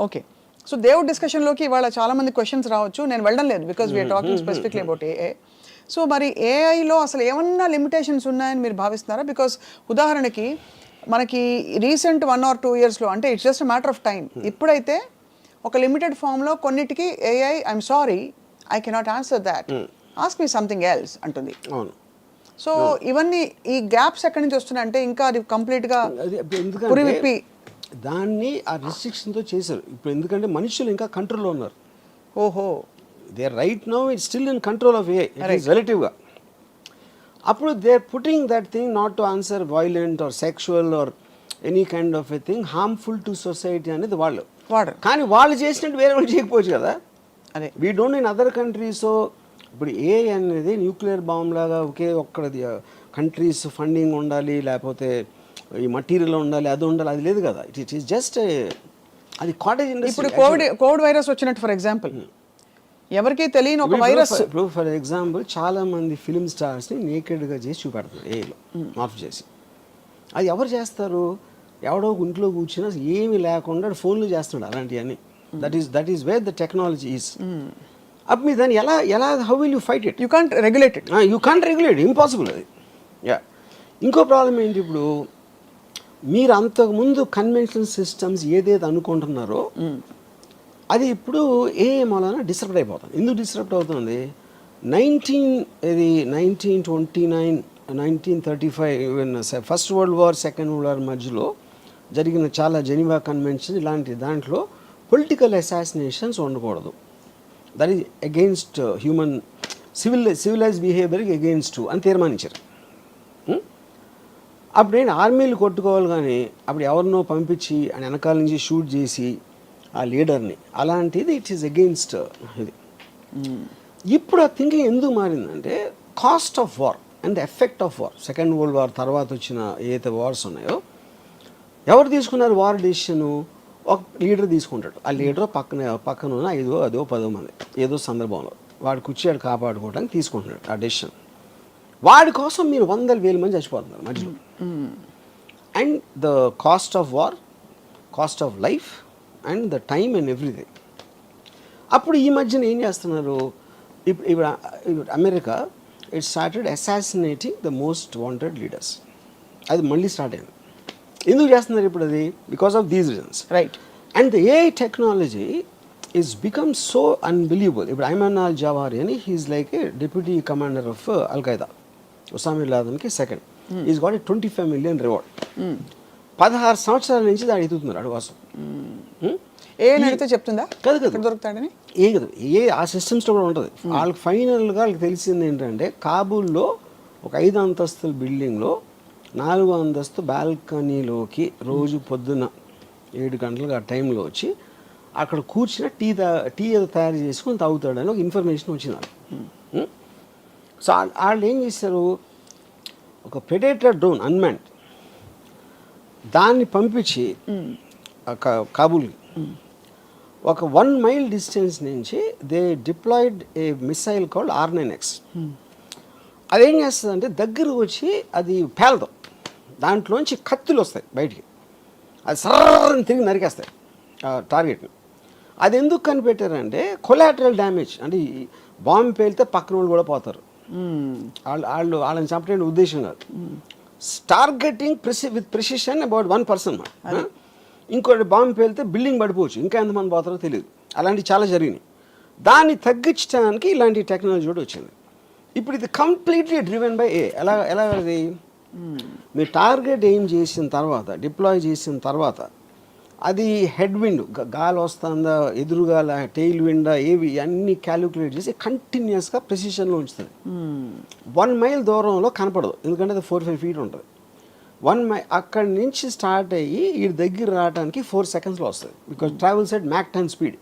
ఓకే. సో దేవుడి డిస్కషన్లోకి ఇవాళ చాలా మంది క్వశ్చన్స్ రావచ్చు, నేను వెళ్ళడం లేదు because we're talking specifically about AI. So మరి ఏఐలో అసలు ఏమన్నా లిమిటేషన్స్ ఉన్నాయని మీరు భావిస్తున్నారా? బికాస్ ఉదాహరణకి మనకి రీసెంట్ 1 or 2 yearsలో, అంటే it's just matter of time, ఇప్పుడైతే ఒక లిమిటెడ్ ఫామ్లో కొన్నిటికి AI I'm sorry I cannot answer that, ask me something else అంటుంది. సో ఇవన్నీ ఈ గ్యాప్స్ ఎక్కడి నుంచి వస్తున్నాయి అంటే ఇంకా అది కంప్లీట్గా పురివిప్పి దాన్ని ఆ రిస్ట్రిక్షన్తో చేశారు. ఇప్పుడు ఎందుకంటే మనుషులు ఇంకా కంట్రోల్లో ఉన్నారు. ఓహో, they right now it's still in control of a రిలేటివ్గా. అప్పుడు they are putting that thing not to answer violent or sexual or any kind of a thing harmful to society అనేది వాళ్ళు. కానీ వాళ్ళు చేసినట్టు వేరే వాళ్ళు చేయకపోవచ్చు కదా. అదే we don't in other countries. ఇప్పుడు ఏ అనేది న్యూక్లియర్ బాంబ్ లాగా ఒక్కడి కంట్రీస్ ఫండింగ్ ఉండాలి, లేకపోతే ఈ మటీరియల్ ఉండాలి, అది ఉండాలి, అది లేదు కదా. ఇట్ ఈస్ జస్ట్ అది కాటేజ్ ఇండస్ట్రీ. ఇప్పుడు కోవిడ్ వైరస్ వచ్చినట్టు ఫర్ ఎగ్జాంపుల్ ఎవరికి తెలియని ఒక వైరస్. ఇప్పుడు ఫర్ ఎగ్జాంపుల్ చాలా మంది ఫిల్మ్ స్టార్స్ని నేకెడ్గా చేసి చూపెడతారు ఏలో మార్పు చేసి. అది ఎవరు చేస్తారు? ఎవడో ఇంట్లో కూర్చున్నా ఏమీ లేకుండా ఫోన్లు చేస్తున్నాడు అలాంటివన్నీ. That is where the technology is. అప్పుడు మీరు దాన్ని ఎలా how will you fight it? You can't regulate it. You can't regulate, impossible అది. యా ఇంకో ప్రాబ్లం ఏంటి, ఇప్పుడు మీరు అంతకుముందు కన్వెన్షనల్ సిస్టమ్స్ ఏదైతే అనుకుంటున్నారో అది ఇప్పుడు ఏ మూలన డిస్టర్బ్ అయిపోతుంది. ఎందుకు డిస్టర్బ్ అవుతుంది? 1929 1935 first world war second world war మధ్యలో జరిగిన చాలా జెనీవా కన్వెన్షన్ ఇలాంటి దాంట్లో పొలిటికల్ అసాసినేషన్స్ ఉండకూడదు. That is against human civilize బిహేవియర్కి అగెయిన్స్ట్ అని తీర్మానించారు. అప్పుడు ఏంటి, ఆర్మీలు కొట్టుకోవాలి కానీ అప్పుడు ఎవరినో పంపించి ఆయన వెనకాల నుంచి షూట్ చేసి ఆ లీడర్ని, అలాంటిది ఇట్ ఈస్ అగెయిన్స్ట్ ఇది. ఇప్పుడు ఆ థింకింగ్ ఎందుకు మారిందంటే cost of war and the effect of war. Second world war తర్వాత వచ్చిన ఏదైతే వార్స్ ఉన్నాయో ఎవరు తీసుకున్నారు వార్ డెసిషను? ఒక లీడర్ తీసుకుంటాడు. ఆ లీడర్ పక్కన ఉన్న 5 అదో 10 మంది ఏదో సందర్భంలో వాడు కూర్చోడు కాపాడుకోవడానికి తీసుకుంటున్నాడు ఆ డెసిషన్. వాడి కోసం మీరు 100,000 మంది చచ్చిపోతున్నారు మధ్యలో. And the cost of war, cost of life and the time and everything. అప్పుడు ఈ మధ్యన ఏం చేస్తున్నారు, ఇప్పుడు America it started assassinating the most wanted leaders. అది మళ్ళీ స్టార్ట్ అయింది. ఎందుకు చేస్తున్నారు ఇప్పుడు అది? Because of these reasons. Right. And the AI technology is become so unbelievable. ఇప్పుడు ఐమన్ అల్ జవారి అని he is like a deputy commander of al Qaeda, Osama bin లాదెన్కి second. Is got a 25 million reward. 16 సంవత్సరాల నుంచి దాన్ని ఎదుగుతున్నారు అడువాసం. ఏ అడిగితే చెప్తుందా కాదు కదా దొరుకుతాడని? ఏ కదా ఆ సిస్టమ్స్లో కూడా ఉంటుంది. వాళ్ళకి ఫైనల్గా వాళ్ళకి తెలిసింది ఏంటంటే, కాబూల్లో ఒక 5 అంతస్తుల బిల్డింగ్లో 4వ అంతస్తు బాల్కనీలోకి రోజు పొద్దున్న 7 గంటలకు ఆ టైంలో వచ్చి అక్కడ కూర్చుని టీ ఏదో తయారు చేసుకొని తాగుతాడని ఒక ఇన్ఫర్మేషన్ వచ్చింది వాళ్ళకి. సో వాళ్ళు ఏం చేశారు, ఒక ప్రెడేటర్ డ్రోన్ అన్మాన్డ్ దాన్ని పంపించి కాబూల్కి ఒక 1 mile డిస్టెన్స్ నుంచి they deployed a missile called R9X. అదేం చేస్తుందంటే దగ్గరకు వచ్చి అది పేలదు, దాంట్లోంచి కత్తులు వస్తాయి బయటికి, అది సర్రని తిరిగి నరికేస్తాయి టార్గెట్ని. అది ఎందుకు కనిపెట్టారంటే కొలాటరల్ డ్యామేజ్, అంటే బాంబు పేలితే పక్కన వాళ్ళు కూడా పోతారు, వాళ్ళని చంపే ఉద్దేశం కాదు. Targeting with precision about 1 person. ఇంకోటి బాంబు పేలితే బిల్డింగ్ పడిపోవచ్చు, ఇంకా ఎంతమంది పోతారో తెలియదు. అలాంటివి చాలా జరిగినాయి. దాన్ని తగ్గించడానికి ఇలాంటి టెక్నాలజీ కూడా వచ్చింది. ఇప్పుడు ఇది కంప్లీట్లీ డ్రివెన్ బై ఏ. ఎలా అది మీరు టార్గెట్ ఏం చేసిన తర్వాత, డిప్లాయ్ చేసిన తర్వాత, అది హెడ్ విండ్ గాలి వస్తుందా, ఎదురుగాల, టెయిల్ విండా, ఏవి అన్నీ క్యాలిక్యులేట్ చేసి కంటిన్యూస్గా ప్రెసిషన్లో ఉంచుతుంది. 1 mile దూరంలో కనపడదు, ఎందుకంటే అది 4-5 feet ఉంటుంది. 1 mile అక్కడి నుంచి స్టార్ట్ అయ్యి ఈ దగ్గర రావడానికి 4 secondsలో వస్తుంది. Because travels at Mach 10 speed.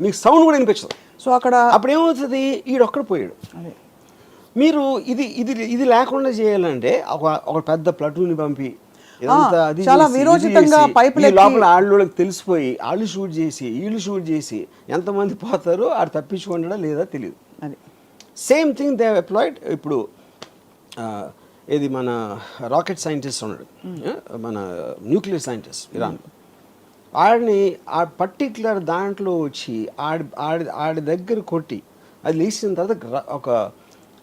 మీకు సౌండ్ కూడా వినిపించదు. సో అక్కడ అప్పుడు ఏమవుతుంది, ఈడొక్కడ పోయాడు. మీరు ఇది లేకుండా చేయాలంటే ఒక పెద్ద ప్లటూని పంపి చాలా విరోచితంగా లోపల వాళ్ళకి తెలిసిపోయి వాళ్ళు షూట్ చేసి వీళ్ళు షూట్ చేసి ఎంతమంది పోతారో ఆడు తప్పించుకుంటాడా లేదా తెలియదు. Same thing they applied. ఇప్పుడు ఇది మన రాకెట్ సైంటిస్ట్ ఉన్నాడు, మన న్యూక్లియర్ సైంటిస్ట్ ఇరాన్లో, ఆడిని ఆ పర్టిక్యులర్ దాంట్లో వచ్చి ఆడి దగ్గర కొట్టి అది లేచిన తర్వాత ఒక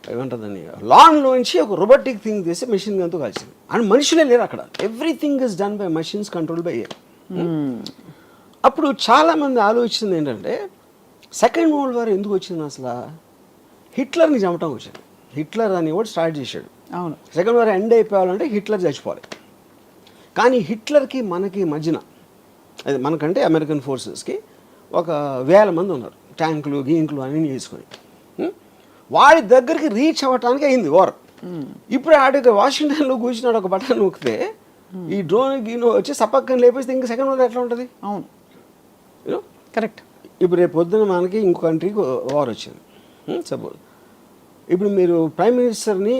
ఏమంటుందని లాన్లోంచి ఒక రోబోటిక్ థింగ్ చేసి మెషిన్ గన్తో కలిసింది. అండ్ మనుషులే లేరు అక్కడ, everything is done by machines control by air. అప్పుడు చాలామంది ఆలోచించింది ఏంటంటే, సెకండ్ వరల్డ్ వార్ ఎందుకు వచ్చింది అసలు? హిట్లర్ని చంపటం వచ్చింది. హిట్లర్ అని కూడా స్టార్ట్ చేశాడు. అవును, సెకండ్ వార్ ఎండ్ అయిపోవాలంటే హిట్లర్ చచ్చిపోవాలి. కానీ హిట్లర్కి మనకి మధ్యన, అది మనకంటే అమెరికన్ ఫోర్సెస్కి ఒక 1000 మంది ఉన్నారు, ట్యాంకులు గీంకులు అన్నీ వేసుకొని. వాడి దగ్గరికి రీచ్ అవ్వటానికి అయింది వార్. ఇప్పుడు ఆడికి వాషింగ్టన్లో కూర్చున్నాడు, ఒక బటన్ నొక్కితే ఈ డ్రోన్ గీనో వచ్చి సపక్కని లేపేస్తే ఇంకా సెకండ్ వార్ ఎట్లా ఉంటుంది? అవును, యూనో కరెక్ట్. ఇప్పుడు రేపు పొద్దున మనకి ఇంకో కంట్రీకి వార్ వచ్చింది సపోజ్. ఇప్పుడు మీరు ప్రైమ్ మినిస్టర్ని,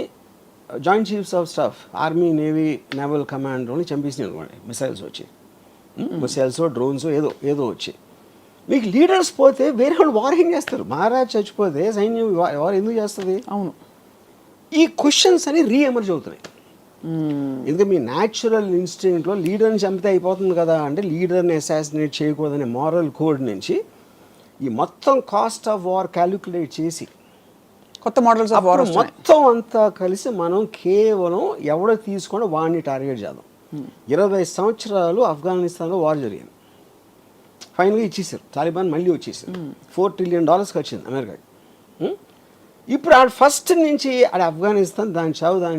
joint chiefs of staff, army, navy, naval కమాండర్ని చంపేసినాయి అనుకోండి, మిసైల్స్ వచ్చి, మిసైల్స్ డ్రోన్స్ ఏదో వచ్చి. మీకు లీడర్స్ పోతే వేరే వాళ్ళు వార్ ఏం చేస్తారు? మహారాజ్ చచ్చిపోతే సైన్యం వార్ ఎందుకు చేస్తుంది? అవును, ఈ క్వశ్చన్స్ అని రీఎమర్జ్ అవుతున్నాయి. ఎందుకంటే మీ న్యాచురల్ ఇన్స్టింక్ట్లో లీడర్ని చంపితే అయిపోతుంది కదా అంటే, లీడర్ని అసాసినేట్ చేయకూడదనే మారల్ కోడ్ నుంచి ఈ మొత్తం కాస్ట్ ఆఫ్ వార్ క్యాలిక్యులేట్ చేసి కొత్త మోడల్స్ ఆఫ్ వార్ మొత్తం అంతా కలిసి మనం కేవలం ఎవడో తీసుకొని వాడిని టార్గెట్ చేద్దాం. 20 సంవత్సరాలు ఆఫ్ఘనిస్తాన్లో వార్ జరిగింది, ఫైనల్గా ఇచ్చేసారు, తాలిబాన్ మళ్ళీ వచ్చేసారు. $4 trillion వచ్చింది అమెరికాకి. ఇప్పుడు ఆడ ఫస్ట్ నుంచి ఆడ ఆఫ్ఘనిస్తాన్ దాని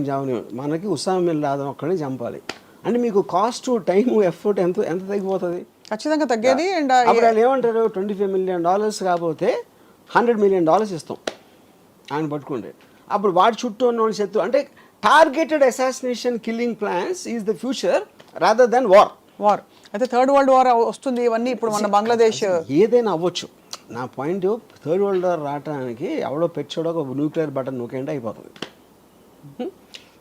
చావుని మనకి ఉసామా బిన్ లాదెన్ ఒక్కడే చంపాలి అంటే మీకు కాస్ట్, టైము, ఎఫర్ట్ ఎంత తగ్గిపోతుంది? ఖచ్చితంగా తగ్గేది. అండ్ అప్పుడు వాళ్ళు ఏమంటారు, $25 million కాకపోతే $100 million ఇస్తాం ఆయన పట్టుకుంటే. అప్పుడు వాడి చుట్టూ ఉన్న వాళ్ళు శత్రు అంటే targeted assassination killing plans is the future rather than war. అయితే థర్డ్ వరల్డ్ వార్ వస్తుంది, ఇవన్నీ ఇప్పుడు మన బంగ్లాదేశ్ ఏదైనా అవ్వచ్చు. నా పాయింట్, థర్డ్ వరల్డ్ వార్ రావడానికి ఎవడో పెచ్చోడో ఒక న్యూక్లియర్ బటన్ నొక్కేంటే అయిపోతుంది.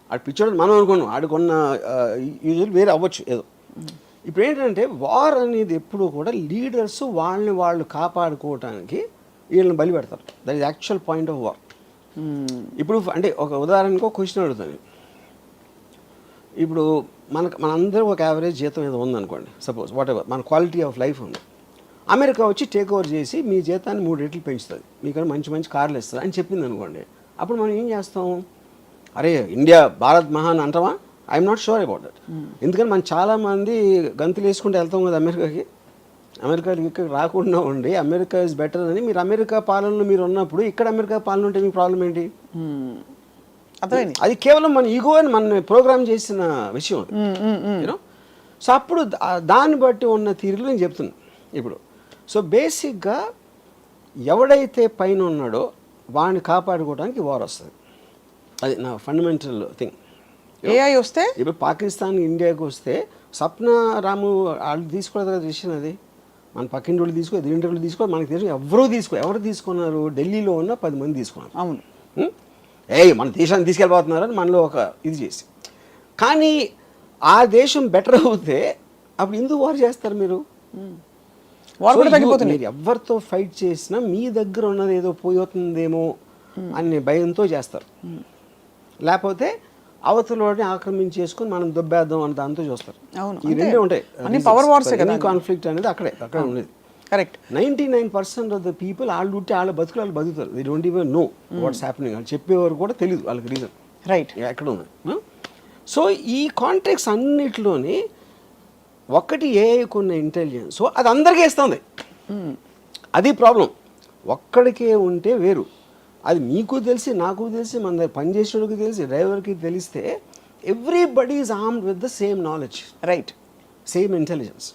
ఆడు పిచ్చోడు మనం అనుకున్నాం, ఆడుకున్న యూజువల్ వేరే అవ్వచ్చు ఏదో. ఇప్పుడు ఏంటంటే వార్ అనేది ఎప్పుడు కూడా లీడర్స్ వాళ్ళని వాళ్ళు కాపాడుకోవటానికి వీళ్ళని బలి పెడతారు. That is actual point of war. ఇప్పుడు అంటే ఒక ఉదాహరణకు ఒక క్వశ్చన్ అడుగుతాను. ఇప్పుడు మనందరూ ఒక యావరేజ్ జీతం ఏదో ఉందనుకోండి, సపోజ్ వాట్ ఎవర్, మన క్వాలిటీ ఆఫ్ లైఫ్ ఉంది. అమెరికా వచ్చి టేక్ ఓవర్ చేసి మీ జీతాన్ని 3 రెట్లు పెంచుతుంది, మీకన్నా మంచి మంచి కార్లు ఇస్తుంది అని చెప్పింది అనుకోండి. అప్పుడు మనం ఏం చేస్తాం? అరే ఇండియా భారత్ మహాన్ అంటామా? I'm not sure about that. ఎందుకంటే మనం చాలామంది గంతులు వేసుకుంటూ వెళ్తాం కదా అమెరికాకి. అమెరికాకి ఇక్కడ రాకుండా ఉండి అమెరికా ఇస్ బెటర్ అని మీరు అమెరికా పాలనలో మీరు ఉన్నప్పుడు ఇక్కడ అమెరికా పాలన ఉంటే మీకు ప్రాబ్లం ఏంటి? అర్థమైంది. అది కేవలం మన ఈగో అని మన ప్రోగ్రామ్ చేసిన విషయం యూనో. సో అప్పుడు దాన్ని బట్టి ఉన్న తీరులో నేను చెప్తున్నాను ఇప్పుడు. సో బేసిక్గా ఎవడైతే పైన ఉన్నాడో వాడిని కాపాడుకోవడానికి వార్ వస్తుంది. అది నా ఫండమెంటల్ థింగ్. ఏఐ వస్తే ఇప్పుడు పాకిస్తాన్ ఇండియాకి వస్తే సప్న రాము వాళ్ళు తీసుకోలేదు కదా డిసిషన్. అది మన పక్కింటి వాళ్ళు తీసుకో, ఎదురింటి వాళ్ళు తీసుకో, మనకి తెలుసు ఎవరు తీసుకున్నారు? ఢిల్లీలో ఉన్న 10 మంది తీసుకున్నారు. అవును. మన దేశాన్ని తీసుకెళ్ళిపోతున్నారని మనలో ఒక ఇది చేసి. కానీ ఆ దేశం బెటర్ అవుతే అప్పుడు ఎందుకు వారు చేస్తారు మీరు? మీరు ఎవరితో ఫైట్ చేసినా మీ దగ్గర ఉన్నది ఏదో పోతుందేమో అనే భయంతో చేస్తారు. లేకపోతే అవతలని ఆక్రమించేసుకుని మనం దొబ్బేద్దాం అని దాంతో చూస్తారు. ఈ రెండే ఉంటాయి. కాన్ఫ్లిక్ట్ అనేది అక్కడే ఉండేది. కరెక్ట్. 99% ఆఫ్ ద పీపుల్ వాళ్ళు ఉంటే వాళ్ళ బతుకులు వాళ్ళు బతుకుతారు. They don't even know what's happening. వాళ్ళు చెప్పేవారు కూడా తెలియదు వాళ్ళకి రీజన్. రైట్. ఎక్కడ ఉంది. సో ఈ కాంటాక్ట్స్ అన్నిటిలోని ఒకటి ఏఐకున్న ఇంటెలిజెన్స్, సో అది అందరికీ ఇస్తుంది. అది ప్రాబ్లం. ఒక్కడికే ఉంటే వేరు. అది మీకు తెలిసి, నాకు తెలిసి, మన దగ్గర పనిచేసేవాడికి తెలిసి, డ్రైవర్కి తెలిస్తే everybody is armed with the same knowledge. Right. Same intelligence.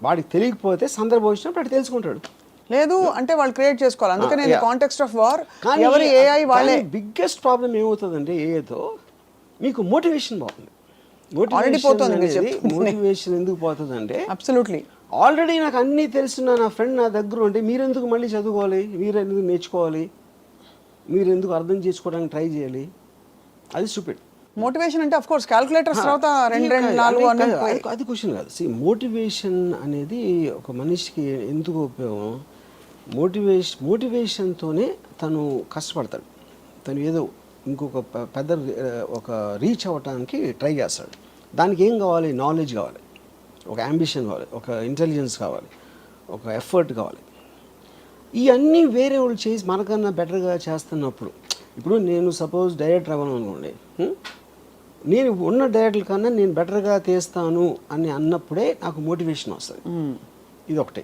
వాడికి తెలియకపోతే సందర్భం వచ్చినప్పుడు అటు తెలుసుకుంటాడు. లేదు అంటే వాళ్ళు క్రియేట్ చేసుకోవాలి. అందుకనే కాంటెక్స్ట్ ఆఫ్ వార్ ఎవరి ఏఐ వాళ్ళే. బిగ్గెస్ట్ ప్రాబ్లం ఏమవుతుందంటే ఏఐతో మీకు మోటివేషన్ పోతుంది. మోటివేషన్ ఎందుకు పోతుందంటే అబ్సల్యూట్లీ ఆల్రెడీ నాకు అన్నీ తెలిసిన నా ఫ్రెండ్ నా దగ్గర ఉంటే మీరెందుకు మళ్ళీ చదువుకోవాలి, మీరెందుకు నేర్చుకోవాలి, మీరెందుకు అర్థం చేసుకోవడానికి ట్రై చేయాలి? అది స్టూపిడ్. మోటివేషన్ అంటే ఆఫ్ కోర్స్ క్యాలిక్యులేటర్స్ తర్వాత 2 4 అది క్వశ్చన్ కాదు. మోటివేషన్ అనేది ఒక మనిషికి ఎందుకు ఉపయోగం? మోటివేషన్తోనే తను కష్టపడతాడు. తను ఏదో ఇంకొక పెద్ద ఒక రీచ్ అవ్వటానికి ట్రై చేస్తాడు. దానికి ఏం కావాలి? నాలెడ్జ్ కావాలి, ఒక అంబిషన్ కావాలి, ఒక ఇంటెలిజెన్స్ కావాలి, ఒక ఎఫర్ట్ కావాలి. ఇవన్నీ వేరే వాళ్ళు చేసి మనకన్నా బెటర్గా చేస్తున్నప్పుడు, ఇప్పుడు నేను సపోజ్ డైరెక్టర్ అవ్వను అనుకోండి, నేను ఉన్న డైరెక్టర్ కన్నా నేను బెటర్గా తీస్తాను అని అన్నప్పుడే నాకు మోటివేషన్ వస్తుంది. ఇది ఒకటే.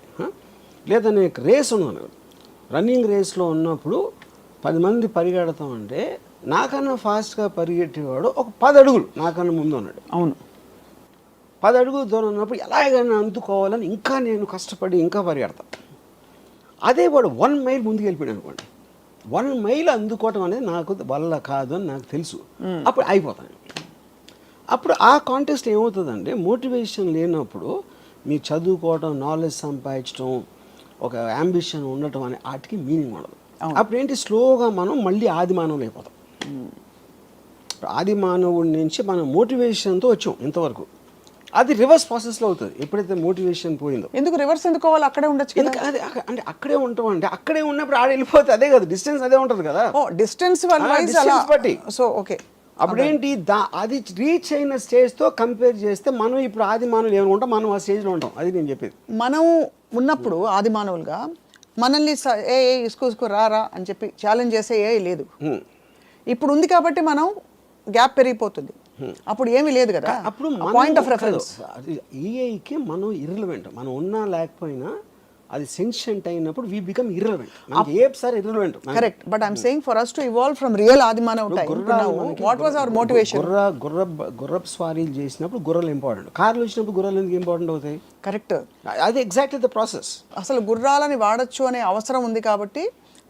లేదా నేను రేస్ ఉన్నాను, రన్నింగ్ రేస్లో ఉన్నప్పుడు 10 మంది పరిగెడతామంటే నాకన్నా ఫాస్ట్గా పరిగెట్టేవాడు ఒక 10 అడుగులు నాకన్నా ముందు ఉన్నాడు. అవును. 10 అడుగులు దూరం ఉన్నప్పుడు ఎలాగైనా అందుకోవాలని ఇంకా నేను కష్టపడి ఇంకా పరిగెడతాను. అదే వాడు 1 మైల్ ముందుకు వెళ్ళిపోయాడు అనుకోండి, 1 మైల్ అందుకోవటం అనేది నాకు వల్ల కాదు అని నాకు తెలుసు. అప్పుడు అయిపోతాను. అప్పుడు ఆ కాంటెక్స్ట్ ఏమవుతుందంటే మోటివేషన్ లేనప్పుడు మీరు చదువుకోవటం, నాలెడ్జ్ సంపాదించడం, ఒక అంబిషన్ ఉండటం అనే వాటికి మీనింగ్ ఉండదు. అప్పుడు ఏంటి, స్లోగా మనం మళ్ళీ ఆది మానవులు అయిపోతాం. ఆది మానవుడి నుంచి మనం మోటివేషన్తో వచ్చాం ఇంతవరకు. అది రివర్స్ ప్రాసెస్లో అవుతుంది ఎప్పుడైతే మోటివేషన్ పోయిందో. ఎందుకు రివర్స్ ఎందుకు అవ్వాలి? అక్కడే ఉండొచ్చు కదా. అదే అంటే అక్కడే ఉంటాం అంటే అక్కడే ఉన్నప్పుడు ఆడ వెళ్ళిపోతే అదే కదా డిస్టెన్స్ అదే ఉంటుంది కదా. డిస్టెన్స్ బట్టి. So okay. అప్పుడేంటి అది రీచ్ అయిన స్టేజ్తో కంపేర్ చేస్తే మనం ఇప్పుడు ఆది మానవులు ఏమైనా ఉంటాం, మనం ఆ స్టేజ్లో ఉంటాం. అది నేను చెప్పేది. మనం ఉన్నప్పుడు ఆది మానవులుగా మనల్ని ఇసుకో రారా అని చెప్పి ఛాలెంజ్ చేసే ఏ లేదు. ఇప్పుడు ఉంది కాబట్టి మనం గ్యాప్ పెరిగిపోతుంది. అప్పుడు ఏమీ లేదు కదా. అప్పుడు పాయింట్ ఆఫ్ రెఫరెన్స్ ఏఐకి మనం ఇర్రిలవెంట్. మనం ఉన్నా లేకపోయినా అది సెన్షెంట్ అయినప్పుడు we become irrelevant. Irrelevant. Correct. But I'm saying for us to evolve from real ఆదిమానవ time what was our motivation? గుర్రపు స్వారీలు చేసినప్పుడు గుర్రాలు ఇంపార్టెంట్. కార్లు వచ్చినప్పుడు గుర్రాలు ఎందుకు ఇంపార్టెంట్ అవుతాయి? కరెక్ట్. అది ఎగ్జాక్ట్లీ ద ప్రాసెస్. అసలు గుర్రాలని వాడచ్చు అనే అవసరం ఉంది కాబట్టి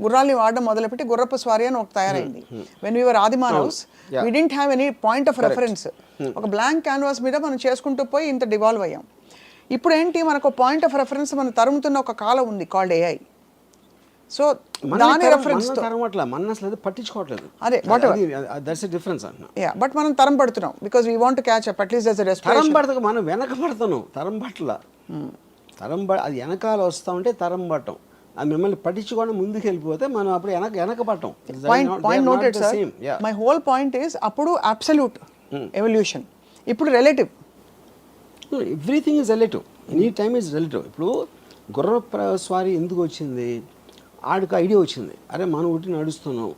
గుర్రాలని వాడడం మొదలుపెట్టి గుర్రపు స్వారీ అని ఒక తయారైంది. వెన్ వీఆర్ ఆదిమానవ్స్ we didn't have any point of reference. ఒక బ్లాంక్ క్యాన్వాస్ మీద మనం చేసుకుంటూ పోయి ఇంత డివాల్వ్ అయ్యాం. ఇప్పుడు ఏంటి, మనకు పాయింట్ ఆఫ్ రెఫరెన్స్ మనం తరుముతున్న ఒక కాలం ఉంది కాల్డ్ ఏఐ. సో దాని రెఫరెన్స్ మనం అసలు పట్టించుకోవట్లేదు. అదే దట్స్ ఎ డిఫరెన్స్ అన్న. యా, బట్ మనం తరం పడుతున్నాం because we want to catch up. At least that's a respiration. తరం పడతాం, మనం వెనక పడతాను. తరం పట్ల అది వెనకాల వస్తా ఉంటే తరం పట్టం. అది మిమ్మల్ని పట్టించుకోవడం ముందుకు వెళ్ళిపోతే మనం అప్పుడు వెనక పట్టం. Point noted sir. My whole point is అప్పుడు అబ్సల్యూట్ ఎవల్యూషన్, ఇప్పుడు relative. Everything is relative. Any time is relative. ఇప్పుడు స్వారీ ఎందుకు వచ్చింది, ఆడికి ఐడియా వచ్చింది, అరే మనం ఒకటి నడుస్తున్నాం,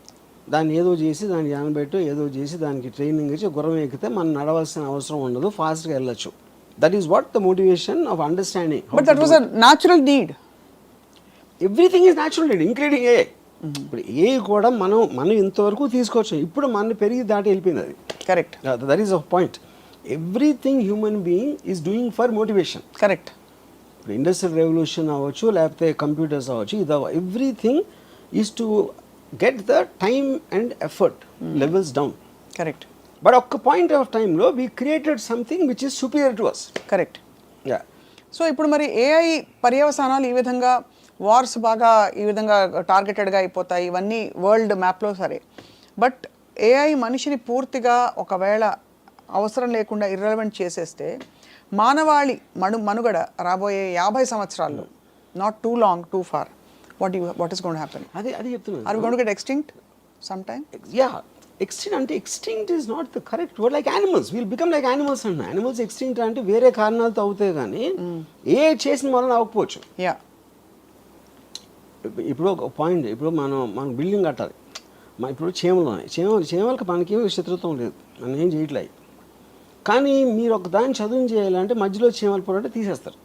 దాన్ని ఏదో చేసి దాన్ని జానబెట్టు ఏదో చేసి దానికి ట్రైనింగ్ ఇచ్చి గుర్రం ఎక్కితే మనం నడవాల్సిన అవసరం ఉండదు, ఫాస్ట్గా వెళ్ళొచ్చు. That is what the motivation of understanding. But that was a natural need. Everything is natural need including a. ఇప్పుడు ఏ కూడా మనం ఇంతవరకు తీసుకోవచ్చు, ఇప్పుడు మన పెరిగి దాటి వెళ్ళిపోయింది అది. Correct. That is a point. Everything human being is doing for motivation. Correct. ఇప్పుడు ఇండస్ట్రియల్ రెవల్యూషన్ అవ్వచ్చు, లేకపోతే కంప్యూటర్స్ అవ్వచ్చు, ఇది everything is to get the time and effort levels down. Correct. But ఒక్క పాయింట్ ఆఫ్ టైంలో we created something which is superior to us. Correct. Yeah. So ఇప్పుడు మరి ఏఐ పర్యవసానాలు ఈ విధంగా, వార్స్ బాగా ఈ విధంగా టార్గెటెడ్గా అయిపోతాయి, ఇవన్నీ వరల్డ్ మ్యాప్లో సరే. బట్ ఏఐ మనిషిని పూర్తిగా ఒకవేళ అవసరం లేకుండా ఇర్రెలవెంట్ చేసేస్తే మానవాళి మనుగడ రాబోయే 50 సంవత్సరాల్లో, not too long, too far, what is going to happen? అది చెప్తున్నాను. Are we going to get extinct some time? Yeah. Extinct is not the correct word. Like animals will become like animals అన్న. యానిమల్స్ ఎక్స్టింక్ట్ అంటే వేరే కారణాలతో అవుతాయి కానీ ఏ చేసిన వలన అవ్వకపోవచ్చు. యా. ఇప్పుడు ఒక పాయింట్, ఇప్పుడు మనం బిల్డింగ్ కట్టాలి, ఇప్పుడు చీమలు ఉన్నాయి, చీమలకు మనకేం శత్రుత్వం లేదు, మనం ఏం చేయట్లేదు. కానీ మీరు ఒక దాన్ని చదువు చేయాలంటే మధ్యలో చీమలు పొరటే తీసేస్తారు.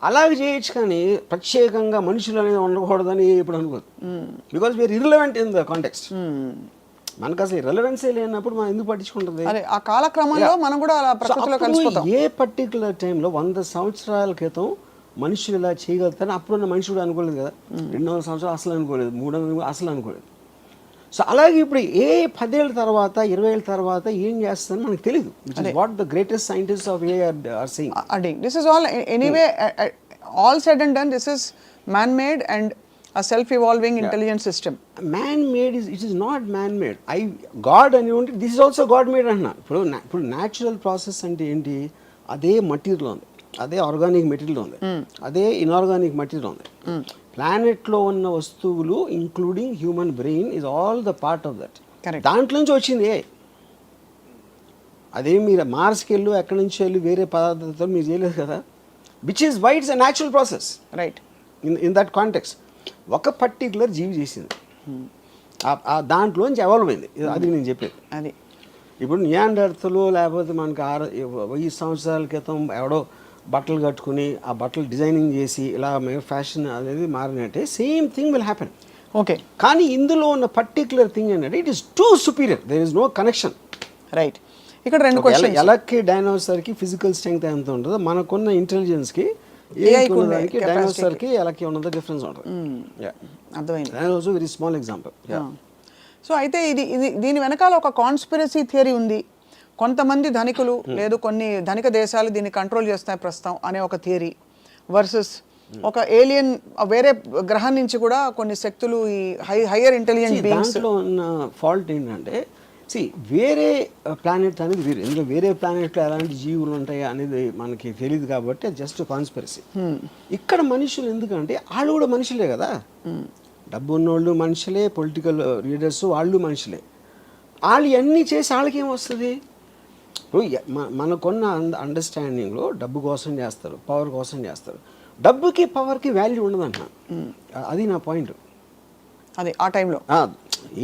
అలాగే చేయొచ్చు కానీ ప్రత్యేకంగా మనుషులు అనేది ఉండకూడదని ఎప్పుడు అనుకోదు. Because we are irrelevant in the context. మనకు అసలు రెలవెన్సీ లేనప్పుడు మనం ఎందుకు పట్టించుకుంటుంది? ఆ కాలక్రమంలో మనం కూడా అలా ప్రకృతిలో కలిసిపోతాం. ఏ పర్టికులర్ టైంలో 100 సంవత్సరాల క్రితం మనుషులు ఇలా చేయగలుగుతారని అప్పుడున్న మనుషుడు అనుకోలేదు కదా. 200 సంవత్సరాలు అసలు అనుకోలేదు, 300 అసలు అనుకోలేదు. సో అలాగే ఇప్పుడు 10 ఏళ్ళ తర్వాత 20 ఏళ్ళ తర్వాత ఏం చేస్తారని మనకు తెలియదు. What the greatest scientist of AI are saying. This is all anyway, all said and done, this is man-made and a self-evolving intelligent system. Man-made it is not man-made. God అని ఉంటే this is also God-made అన్నా. ఇప్పుడు న్యాచురల్ ప్రాసెస్ అంటే ఏంటి? అదే మటీరియల్ ఉంది, అదే ఆర్గానిక్ మెటీరియల్ ఉంది, అదే ఇన్ఆర్గానిక్ మెటీరియల్ ఉంది. ప్లానెట్లో ఉన్న వస్తువులు including human brain is all the part of that. దాంట్లో నుంచి వచ్చింది. అదే మీరు మార్స్కి వెళ్ళి ఎక్కడి నుంచి వెళ్ళి వేరే పదార్థాలతో మీరు చేయలేదు కదా. Which is why it's a natural process. Right. In that context ఒక పర్టికులర్ జీవి చేసింది, దాంట్లోంచి ఎవాల్వ్ అయింది. అది నేను చెప్పేది. అది ఇప్పుడు నియాండర్తలు లేకపోతే మనకి 1000 సంవత్సరాల క్రితం ఎవడో బట్టలు కట్టుకుని ఆ బట్టలు డిజైనింగ్ చేసి ఇలా ఫ్యాషన్ అనేది మారినట్టే same thing will happen. Okay. కానీ ఇందులో ఉన్న పర్టికులర్ థింగ్ ఏంటంటే it is too superior, there is no connection. Right. ఇక్కడ 2 క్వశ్చన్స్. ఎలక్కి డైనోసార్కి ఫిజికల్ స్ట్రెంగ్త్ ఎంత ఉంటుందో మనకున్న ఇంటెలిజెన్స్కి డైనోసార్కి ఎలక్కి ఉన్నది డిఫరెన్స్ ఉంటుంది. అర్థమైంది. Also very small example. So అయితే దీని వెనకాల ఒక కాన్స్పిరసీ థియరీ ఉంది. కొంతమంది ధనికులు లేదు కొన్ని ధనిక దేశాలు దీన్ని కంట్రోల్ చేస్తాయి ప్రస్తుతం అనే ఒక థియరీ వర్సెస్ ఒక ఏలియన్ వేరే గ్రహం నుంచి కూడా కొన్ని శక్తులు ఈ హైయర్ ఇంటెలిజెంట్ బీయింగ్స్. దాంట్లో ఉన్న ఫాల్ట్ ఏంటంటే వేరే ప్లానెట్ అనేది వేరే, ఎందుకంటే వేరే ప్లానెట్లో ఎలాంటి జీవులు ఉంటాయి అనేది మనకి తెలియదు కాబట్టి జస్ట్ కాన్స్పిరసీ. ఇక్కడ మనుషులు ఎందుకంటే వాళ్ళు కూడా మనుషులే కదా, డబ్బు ఉన్నోళ్ళు మనుషులే, పొలిటికల్ లీడర్స్ వాళ్ళు మనుషులే. వాళ్ళు అన్నీ చేసి వాళ్ళకి ఏమొస్తుంది? ఇప్పుడు మనకున్న అండర్స్టాండింగ్లో డబ్బు కోసం చేస్తారు, పవర్ కోసం చేస్తారు. డబ్బుకి పవర్కి వాల్యూ ఉండదంట. అది నా పాయింట్. అది ఆ టైంలో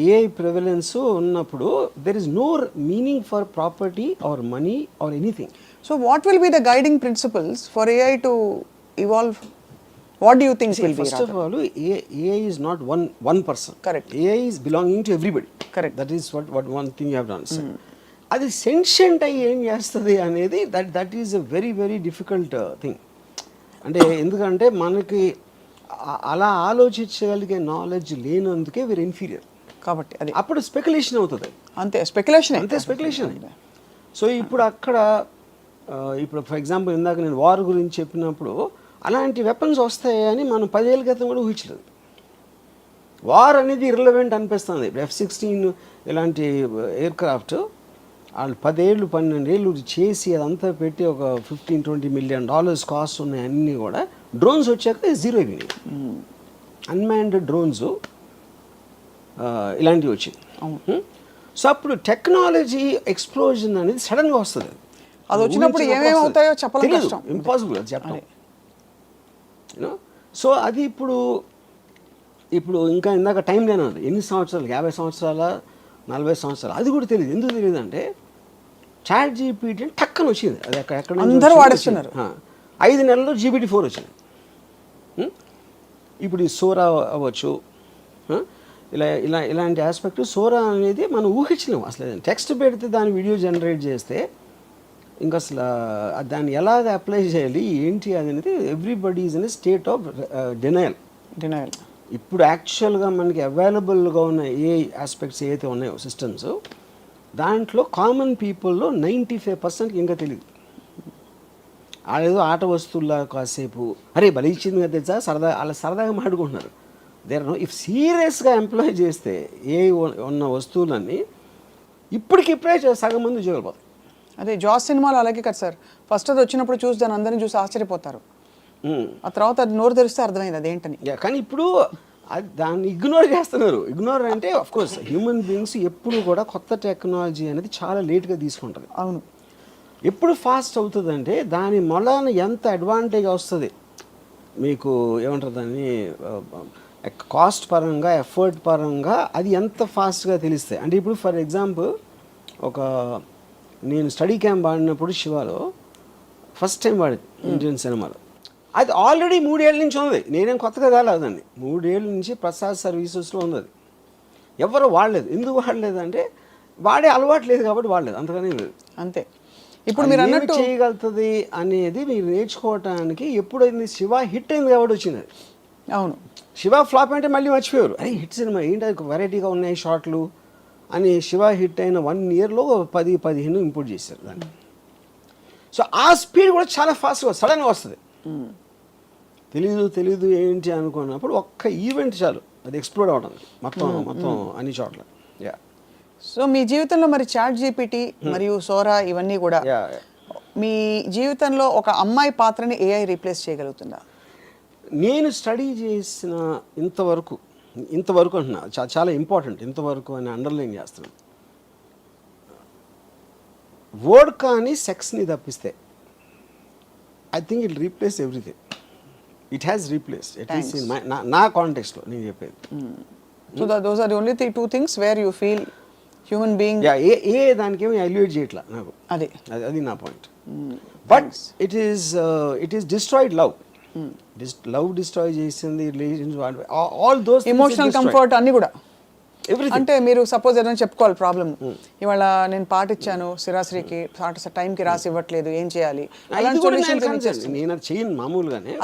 ఏఐ ప్రివలెన్స్ ఉన్నప్పుడు there is no meaning for property or money or anything. So what will be the guiding principles for AI to evolve? What do you think will be? First of all, AI is not one person. Correct. AI is belonging to everybody. Correct. That is what one thing you have to understand. అది సెన్షియంట్ అయ్యి ఏం చేస్తుంది అనేది that is a very very difficult thing. అంటే ఎందుకంటే మనకి అలా ఆలోచించగలిగే నాలెడ్జ్ లేనందుకే వీరు ఇన్ఫీరియర్ కాబట్టి అది అప్పుడు స్పెక్యులేషన్ అవుతుంది. అంతే స్పెక్యులేషన్. సో ఇప్పుడు అక్కడ ఇప్పుడు ఫర్ ఎగ్జాంపుల్ ఇందాక నేను వార్ గురించి చెప్పినప్పుడు అలాంటి వెపన్స్ వస్తాయని మనం 10 ఏళ్ళ క్రితం కూడా ఊహించలేదు. వార్ అనేది ఇర్రెలవెంట్ అనిపిస్తుంది. ఇప్పుడు F-16 ఇలాంటి ఎయిర్ క్రాఫ్ట్ వాళ్ళు 10 ఏళ్ళు 12 ఏళ్ళు చేసి అదంతా పెట్టి ఒక $15-20 మిలియన్ కాస్ట్ ఉన్నాయి. అన్నీ కూడా డ్రోన్స్ వచ్చాక జీరో అయిపోయినాయి. అన్మాన్డ్ డ్రోన్స్ ఇలాంటివి వచ్చింది. సో అప్పుడు టెక్నాలజీ ఎక్స్ప్లోజన్ అనేది సడన్గా వస్తుంది. అది వచ్చినప్పుడు ఏమేమి అవుతాయో చెప్పలేదు, ఇంపాసిబుల్ అది చెప్పడం. యూనో. సో అది ఇప్పుడు ఇంకా ఇందాక టైం లేని ఉంది, ఎన్ని సంవత్సరాలు, 50 సంవత్సరాల 40 సంవత్సరాలు, అది కూడా తెలియదు. ఎందుకు తెలియదు అంటే చాట్ జీపీటీ టక్కన వచ్చింది. అది ఎక్కడ నుంచి అందరూ వచ్చిందో వాడేస్తున్నారు. వచ్చింది. 5 నెలల్లో GPT-4 వచ్చింది. ఇప్పుడు ఈ సోరా అవ్వచ్చు, ఇలాంటి ఆస్పెక్ట్. సోరా అనేది మనం ఊహించలేము అసలు. టెక్స్ట్ పెడితే దాని వీడియో జనరేట్ చేస్తే ఇంకా అసలు దాన్ని ఎలాగ అప్లై చేయాలి ఏంటి అది అనేది everybody is in state of denial. ఇప్పుడు యాక్చువల్గా మనకి అవైలబుల్గా ఉన్న ఏ ఆస్పెక్ట్స్ ఏవైతే ఉన్నాయో సిస్టమ్స్, దాంట్లో కామన్ పీపుల్లో 95% ఇంకా తెలియదు. వాళ్ళేదో ఆట వస్తువుల్లా కాసేపు అరే బలి ఇచ్చింది కదా తెలుసా సరదాగా మాట్లాడుకుంటున్నారు. ఇఫ్ సీరియస్గా ఎంప్లాయ్ చేస్తే ఏ ఉన్న వస్తువులన్నీ ఇప్పటికిప్పుడే సగం మంది ఉద్యోగాలు పోతాయి. అదే జాస్ సినిమాలో అలాగే కదా సార్, ఫస్ట్ అది వచ్చినప్పుడు చూసి దాన్ని అందరినీ చూసి ఆశ్చర్యపోతారు, ఆ తర్వాత అది నోరు తెరిస్తే అర్థమైంది అదేంటని. కానీ ఇప్పుడు దాన్ని ఇగ్నోర్ చేస్తున్నారు. ఇగ్నోర్ అంటే ఆఫ్ కోర్స్ హ్యూమన్ బీయింగ్స్ ఎప్పుడు కూడా కొత్త టెక్నాలజీ అనేది చాలా లేట్గా తీసుకుంటుంది. అవును. ఎప్పుడు ఫాస్ట్ అవుతుందంటే దాని మొలాన ఎంత అడ్వాంటేజ్ వస్తుంది మీకు, ఏమంటారు దాన్ని, కాస్ట్ పరంగా ఎఫర్ట్ పరంగా అది ఎంత ఫాస్ట్గా తెలుస్తాయి. అంటే ఇప్పుడు ఫర్ ఎగ్జాంపుల్ నేను స్టడీ క్యాంప్ ఆడినప్పుడు శివాలో ఫస్ట్ టైం వాడింది ఇండియన్ సినిమాలో. అది ఆల్రెడీ 3 ఏళ్ళ నుంచి ఉంది, నేనేం కొత్తగా కాలేదండి. 3 ఏళ్ళ నుంచి ప్రసాద్ సర్వీసెస్లో ఉంది. అది ఎవరు వాడలేదు. ఎందుకు వాడలేదు అంటే వాడే అలవాటు లేదు కాబట్టి వాడలేదు, అంతగానే లేదు. అంతే. ఇప్పుడు మీరు అన్నట్టు చేయగలుగుతుంది అనేది మీరు నేర్చుకోవటానికి ఎప్పుడైంది శివ హిట్ అయింది కాబట్టి వచ్చింది. అవును. శివ ఫ్లాప్ అంటే మళ్ళీ మర్చిపోయారు, అరే హిట్ సినిమా ఏంటి అది వెరైటీగా ఉన్నాయి షార్ట్లు అని. శివ హిట్ అయిన 1 ఇయర్లో 10-15 ఇంపోర్ట్ చేశారు దాన్ని. సో ఆ స్పీడ్ కూడా చాలా ఫాస్ట్గా సడన్గా వస్తుంది. తెలీదు ఏంటి అనుకున్నప్పుడు ఒక్క ఈవెంట్ చాలు అది ఎక్స్ప్లోర్ అవడం మొత్తం అన్ని చోట్ల. యా. సో మీ జీవితంలో మరి చాట్ జీపీటీ మరియు సోరా ఇవన్నీ కూడా మీ జీవితంలో ఒక అమ్మాయి పాత్రని ఏఐ రీప్లేస్ చేయగలుగుతుందా? నేను స్టడీ చేసిన ఇంతవరకు అంటున్నా, చాలా ఇంపార్టెంట్ ఇంతవరకు అని అండర్లైన్ చేస్తున్నాను. వర్డ్ కానీ సెక్స్ని తప్పిస్తే I think it replace everything. It has replaced at least in నా కాంటెక్స్ట్లో నేను చెప్పేది. So those are the only 2 things where you feel human being. ఏ దానికి ఏమి ఎలివేట్ చేయట్లా నాకు, అది నా point. But it is destroyed love. Love destroy చేసింది, relations, all those emotional comfort అన్ని కూడా. అంటే మీరు సపోజ్ ఏదైనా చెప్పుకోవాలి ప్రాబ్లం, ఇవాళ నేను పాట ఇచ్చాను శిరాశ్రీకి, టైంకి రాసి ఇవ్వట్లేదు, ఏం చేయాలి? నేను అది చేయను మామూలుగానే.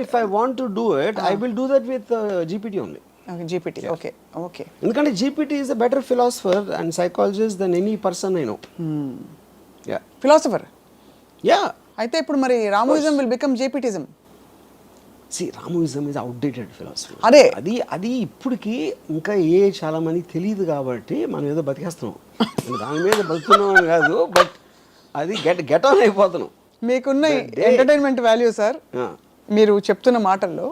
If I want to do it I will do that with GPT only. GPT, okay. ఎందుకంటే GPT is a better philosopher and psychologist then any person I know. Philosopher. Yeah. అయితే ఇప్పుడు మరి రామోయిజం విల్ బికమ్ జీపీటిజం. రామోయిజం ఇస్ అవుట్డేటెడ్ ఫిలాసఫీ. అదే అది ఇప్పటికి ఇంకా చాలా మందికి తెలియదు కాబట్టి మనం ఏదో బతికేస్తున్నాం. దాని మీద బతుకున్నాం అని కాదు, బట్ అది గెట్ ఆన్ అయిపోతున్నాం. మీకున్న ఎంటర్టైన్మెంట్ వాల్యూ సార్ మీరు చెప్తున్న మాటల్లో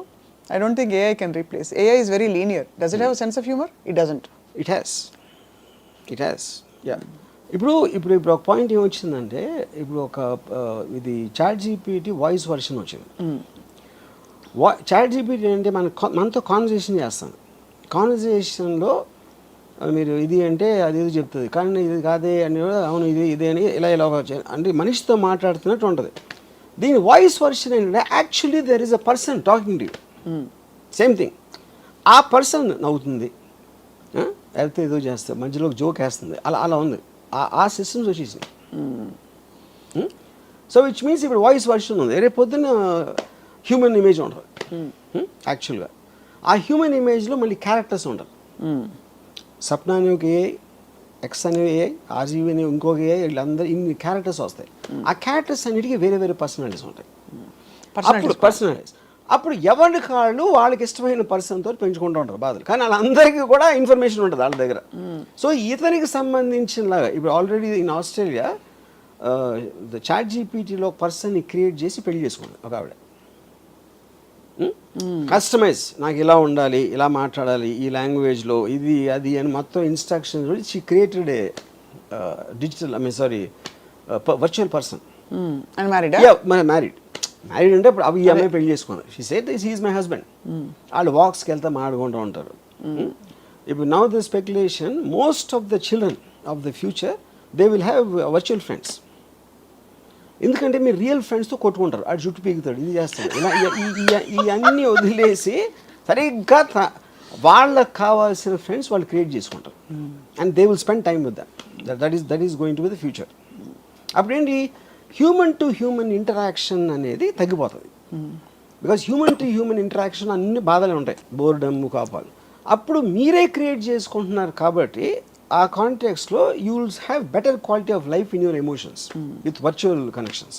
I don't think AI can replace. AI is very linear. Does it have sense of humour? It doesn't. It has. Yeah. ఇప్పుడు ఒక పాయింట్ ఏమొచ్చిందంటే, ఇప్పుడు ఇది చాట్ జీపీటీ వాయిస్ వర్షన్ వచ్చింది. చాట్ జీపీటీ అంటే మనతో కాన్వర్జేషన్ చేస్తాను. కాన్వర్జేషన్లో మీరు ఇది అంటే అది ఏదో చెప్తుంది, కానీ ఇది కాదే అని, అవును ఇదే అని ఇలా అంటే మనిషితో మాట్లాడుతున్నట్టు ఉంటుంది. దీని వాయిస్ వర్షన్ ఏంటంటే actually there is a person talking to you, same thing. ఆ పర్సన్ నవ్వుతుంది, లేకపోతే ఏదో చేస్తుంది, మధ్యలో జోక్ వేస్తుంది, అలా ఉంది. ఆ సిస్టమ్స్ వచ్చేసింది. సో విచ్ మీన్స్ ఇప్పుడు వాయిస్ వర్షన్ ఉంది. రేపు పొద్దున్న హ్యూమన్ ఇమేజ్ ఉంటుంది యాక్చువల్గా. ఆ హ్యూమన్ ఇమేజ్లో మళ్ళీ క్యారెక్టర్స్ ఉంటారు. సప్నా అనే ఒక ఏఐ, ఎక్స్ అనే ఏఐ, ఆర్జీవి అనే ఇంకొక ఏఐ, వీళ్ళందరూ ఇన్ని క్యారెక్టర్స్ వస్తాయి. ఆ క్యారెక్టర్స్ అన్నిటికీ వేరే పర్సనాలిటీస్ ఉంటాయి. పర్సనాలిటీస్ అప్పుడు ఎవరి కాళ్ళు వాళ్ళకి ఇష్టమైన పర్సన్తో పెంచుకుంటూ ఉంటారు బాధలు, కానీ వాళ్ళందరికీ కూడా ఇన్ఫర్మేషన్ ఉంటుంది వాళ్ళ దగ్గర. సో ఇతనికి సంబంధించినలాగా ఇప్పుడు ఆల్రెడీ ఇన్ ఆస్ట్రేలియా చాట్ జీపీటీలో పర్సన్ని క్రియేట్ చేసి పెళ్లి చేసుకుంది ఒక ఆవిడ. కస్టమైజ్, నాకు ఇలా ఉండాలి, ఇలా మాట్లాడాలి, ఈ లాంగ్వేజ్లో, ఇది అది అని మొత్తం instructions she created a digital virtual person. Married. Married అంటే ఇప్పుడు ఈ అమ్మాయి పెళ్లి చేసుకున్నారు. She said this is my husband. వాళ్ళు వాక్స్కి వెళ్తా మాడుకుంటూ ఉంటారు. ఇప్పుడు now the speculation most of the children of the future they will have virtual friends. ఎందుకంటే మీరు రియల్ ఫ్రెండ్స్తో కొట్టుకుంటారు, ఆడు జుట్టు పీకుతాడు, ఇది చేస్తాడు, ఇలా ఇవన్నీ వదిలేసి సరిగ్గా వాళ్ళకి కావాల్సిన ఫ్రెండ్స్ వాళ్ళు క్రియేట్ చేసుకుంటారు. And they will spend time with that is going to be the future. అప్పుడేంటి హ్యూమన్ టు హ్యూమన్ ఇంటరాక్షన్ అనేది తగ్గిపోతుంది. Because human to human interaction అన్ని బాధలే ఉంటాయి, బోర్డమ్, కోపాలు. అప్పుడు మీరే క్రియేట్ చేసుకుంటున్నారు కాబట్టి ఆ కాంటెక్స్లో you will have better quality of life in your emotions with virtual connections.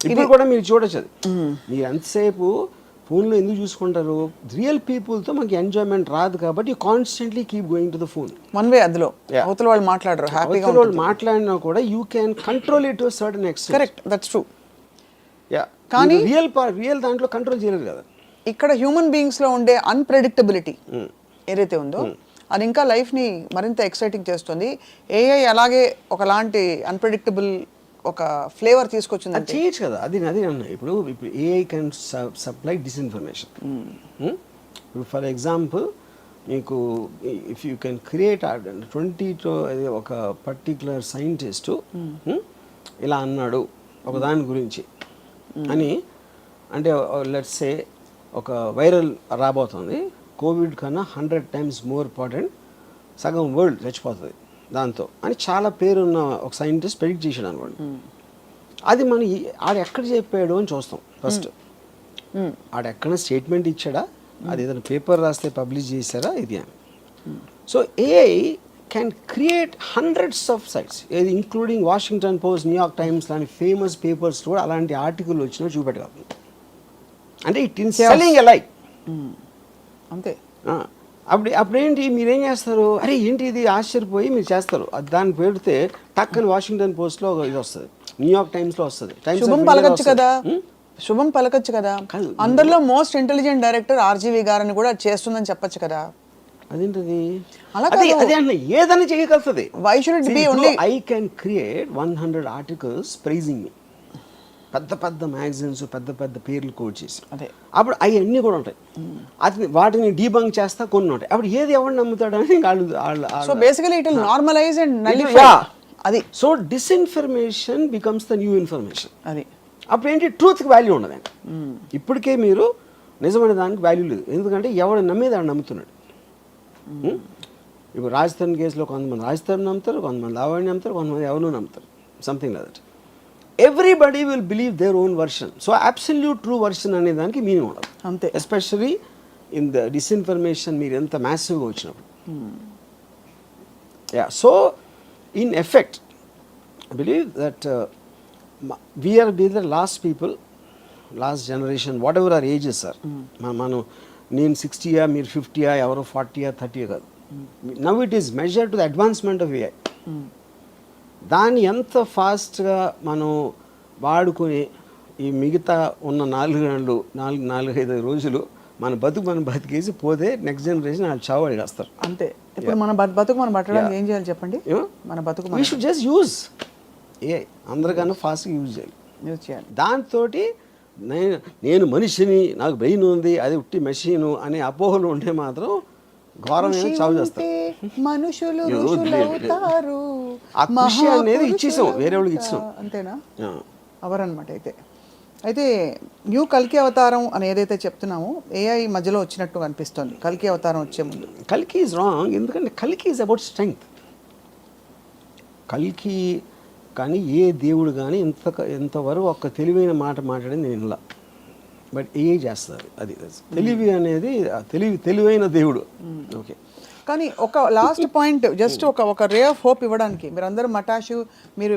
ఇప్పుడు కూడా మీరు చూడొచ్చు అది. మీరు ఎంతసేపు ఫోన్లో ఎందుకు చూసుకుంటారు? రియల్ పీపుల్తో మనకి ఎంజాయ్మెంట్ రాదు కాబట్టి you constantly keep going to the phone. One way అందులో అవతల వాళ్ళు మాట్లాడరు, హ్యాపీగా వాళ్ళు మాట్లాడినా కూడా you can control it to certain extent. Correct, that's true. కానీ రియల్ దాంట్లో కంట్రోల్ చేయలేరు కదా. ఇక్కడ హ్యూమన్ బీయింగ్స్లో ఉండే అన్ప్రెడిక్టబిలిటీ ఏదైతే ఉందో అది ఇంకా లైఫ్ని మరింత ఎక్సైటింగ్ చేస్తుంది. ఏఐ అలాగే ఒకలాంటి అన్ప్రెడిక్టబుల్ ఒక ఫ్లేవర్ తీసుకొచ్చింది. అది చేయొచ్చు కదా, అది అన్న. ఇప్పుడు ఏఐ కెన్ సప్లై డిస్ఇన్ఫర్మేషన్. ఇప్పుడు ఫర్ ఎగ్జాంపుల్ మీకు ఇఫ్ యూ కెన్ క్రియేట్ 20 ఒక పర్టిక్యులర్ సైంటిస్టు ఇలా అన్నాడు ఒక దాని గురించి అని, అంటే లెట్స్ సే ఒక వైరల్ రాబోతుంది, కోవిడ్ కన్నా 100 times మోర్ ఇంపార్టెంట్, సగం వరల్డ్ చచ్చిపోతుంది దాంతో అని చాలా పేరున్న ఒక సైంటిస్ట్ ప్రెడిక్ట్ చేశాడు అనుకోండి. అది మన ఆడ ఎక్కడ చెప్పాడు అని చూస్తాం ఫస్ట్. ఆడ ఎక్కడ స్టేట్మెంట్ ఇచ్చాడా, అది ఏదైనా పేపర్ రాస్తే పబ్లిష్ చేశారా, ఇది అని. So AI can create hundreds of sites, ఏది including Washington Post, New York Times లాంటి ఫేమస్ పేపర్స్ కూడా అలాంటి ఆర్టికల్ వచ్చినా చూపెట్టగలరు. అంటే it in selling a like అంతే. అప్పుడేంటి మీరేం చేస్తారు, అరే ఏంటి ఇది ఆశ్చర్యపోయి మీరు చేస్తారు. దాన్ని పెడితే టక్కని వాషింగ్టన్ పోస్ట్లో ఇది వస్తుంది, న్యూయార్క్ టైమ్స్లో వస్తుంది. శుభం పలకచ్చు కదా, శుభం పలకచ్చు కదా. అందరిలో మోస్ట్ ఇంటెలిజెంట్ డైరెక్టర్ ఆర్జీవి గారని కూడా చేస్తుందని చెప్పొచ్చు కదా. అదేంటది అదే అన్న, ఏదైనా చేయగలుగుతుంది. Why should it be only I can create 100 articles praising me, పెద్ద పెద్ద మ్యాగజైన్స్, పెద్ద పెద్ద పేర్లు కోట్ చేసి, అప్పుడు అవన్నీ కూడా ఉంటాయి. అది వాటిని డీబంక్ చేస్తా కొన్ని ఉంటాయి. అప్పుడు ఏది ఎవరు నమ్ముతాడు అని so basically it will normalize and nullify. అది so disinformation becomes the new information. అది అప్పుడు ఏంటి, ట్రూత్కి వాల్యూ ఉండదండి. ఇప్పటికే మీరు నిజమైన దానికి వాల్యూ లేదు, ఎందుకంటే ఎవడు నమ్మేది ఆడు నమ్ముతున్నాడు. ఇప్పుడు రాజస్థాన్ కేసులో కొంతమంది రాజస్థాన్ నమ్ముతారు, కొంతమంది లావణ్య నమ్ముతారు, కొంతమంది ఎవరు నమ్ముతారు, something like that. Everybody will believe their own version. So absolute true version అనే దానికి మీనింగ్ ఉండదు అంతే. ఎస్పెషలీ ఇన్ ద డిస్ఇన్ఫర్మేషన్ మీరు ఎంత మ్యాసివ్గా వచ్చినప్పుడు. So in effect I believe that we're be the last people, last generation, whatever or ages sir. మనం నేను 60 మీరు 50 ఎవరో 40 30 కాదు. Now it is measure to the advancement of AI. దాన్ని ఎంత ఫాస్ట్గా మనం వాడుకొని ఈ మిగతా ఉన్న 4-5 రోజులు మన బతికేసి పోతే నెక్స్ట్ జనరేషన్ వాళ్ళు చావు అడిగేస్తారు. అంతే. ఇప్పుడు మన బతుకు మనం పట్టడానికి ఏం చేయాలి చెప్పండి? మన బతుకు we should just use AI, అందరికన్నా ఫాస్ట్గా యూజ్ చేయాలి. దాంతో నేను మనిషిని, నాకు బ్రెయిన్ ఉంది, అది ఉట్టి మెషిన్ అనే అపోహలు ఉంటే మాత్రం ఘోరమైన చావు చేస్తారు. మనుషులు ఆ కృషి అనేది ఇచ్చేసాం, వేరే వాళ్ళకి ఇచ్చాం. అంతేనా? అవరనమాట. అయితే న్యూ కల్కి అవతారం అని ఏదైతే చెప్తున్నామో ఏఐ మధ్యలో వచ్చినట్టు అనిపిస్తుంది కల్కి అవతారం వచ్చే ముందు. కల్కి ఈజ్ రాంగ్, ఎందుకంటే కల్కి ఈజ్ అబౌట్ స్ట్రెంగ్త్. కల్కి కానీ ఏ దేవుడు కానీ ఇంతవరకు ఒక తెలివైన మాట మాట్లాడింది నేను ఇలా, బట్ ఏఐ చేస్తారు. అది తెలివి అనేది తెలివైన దేవుడు. ఓకే, కానీ ఒక లాస్ట్ పాయింట్, జస్ట్ ఒక రే ఆఫ్ హోప్ ఇవ్వడానికి మీరందరూ మటాషు, మీరు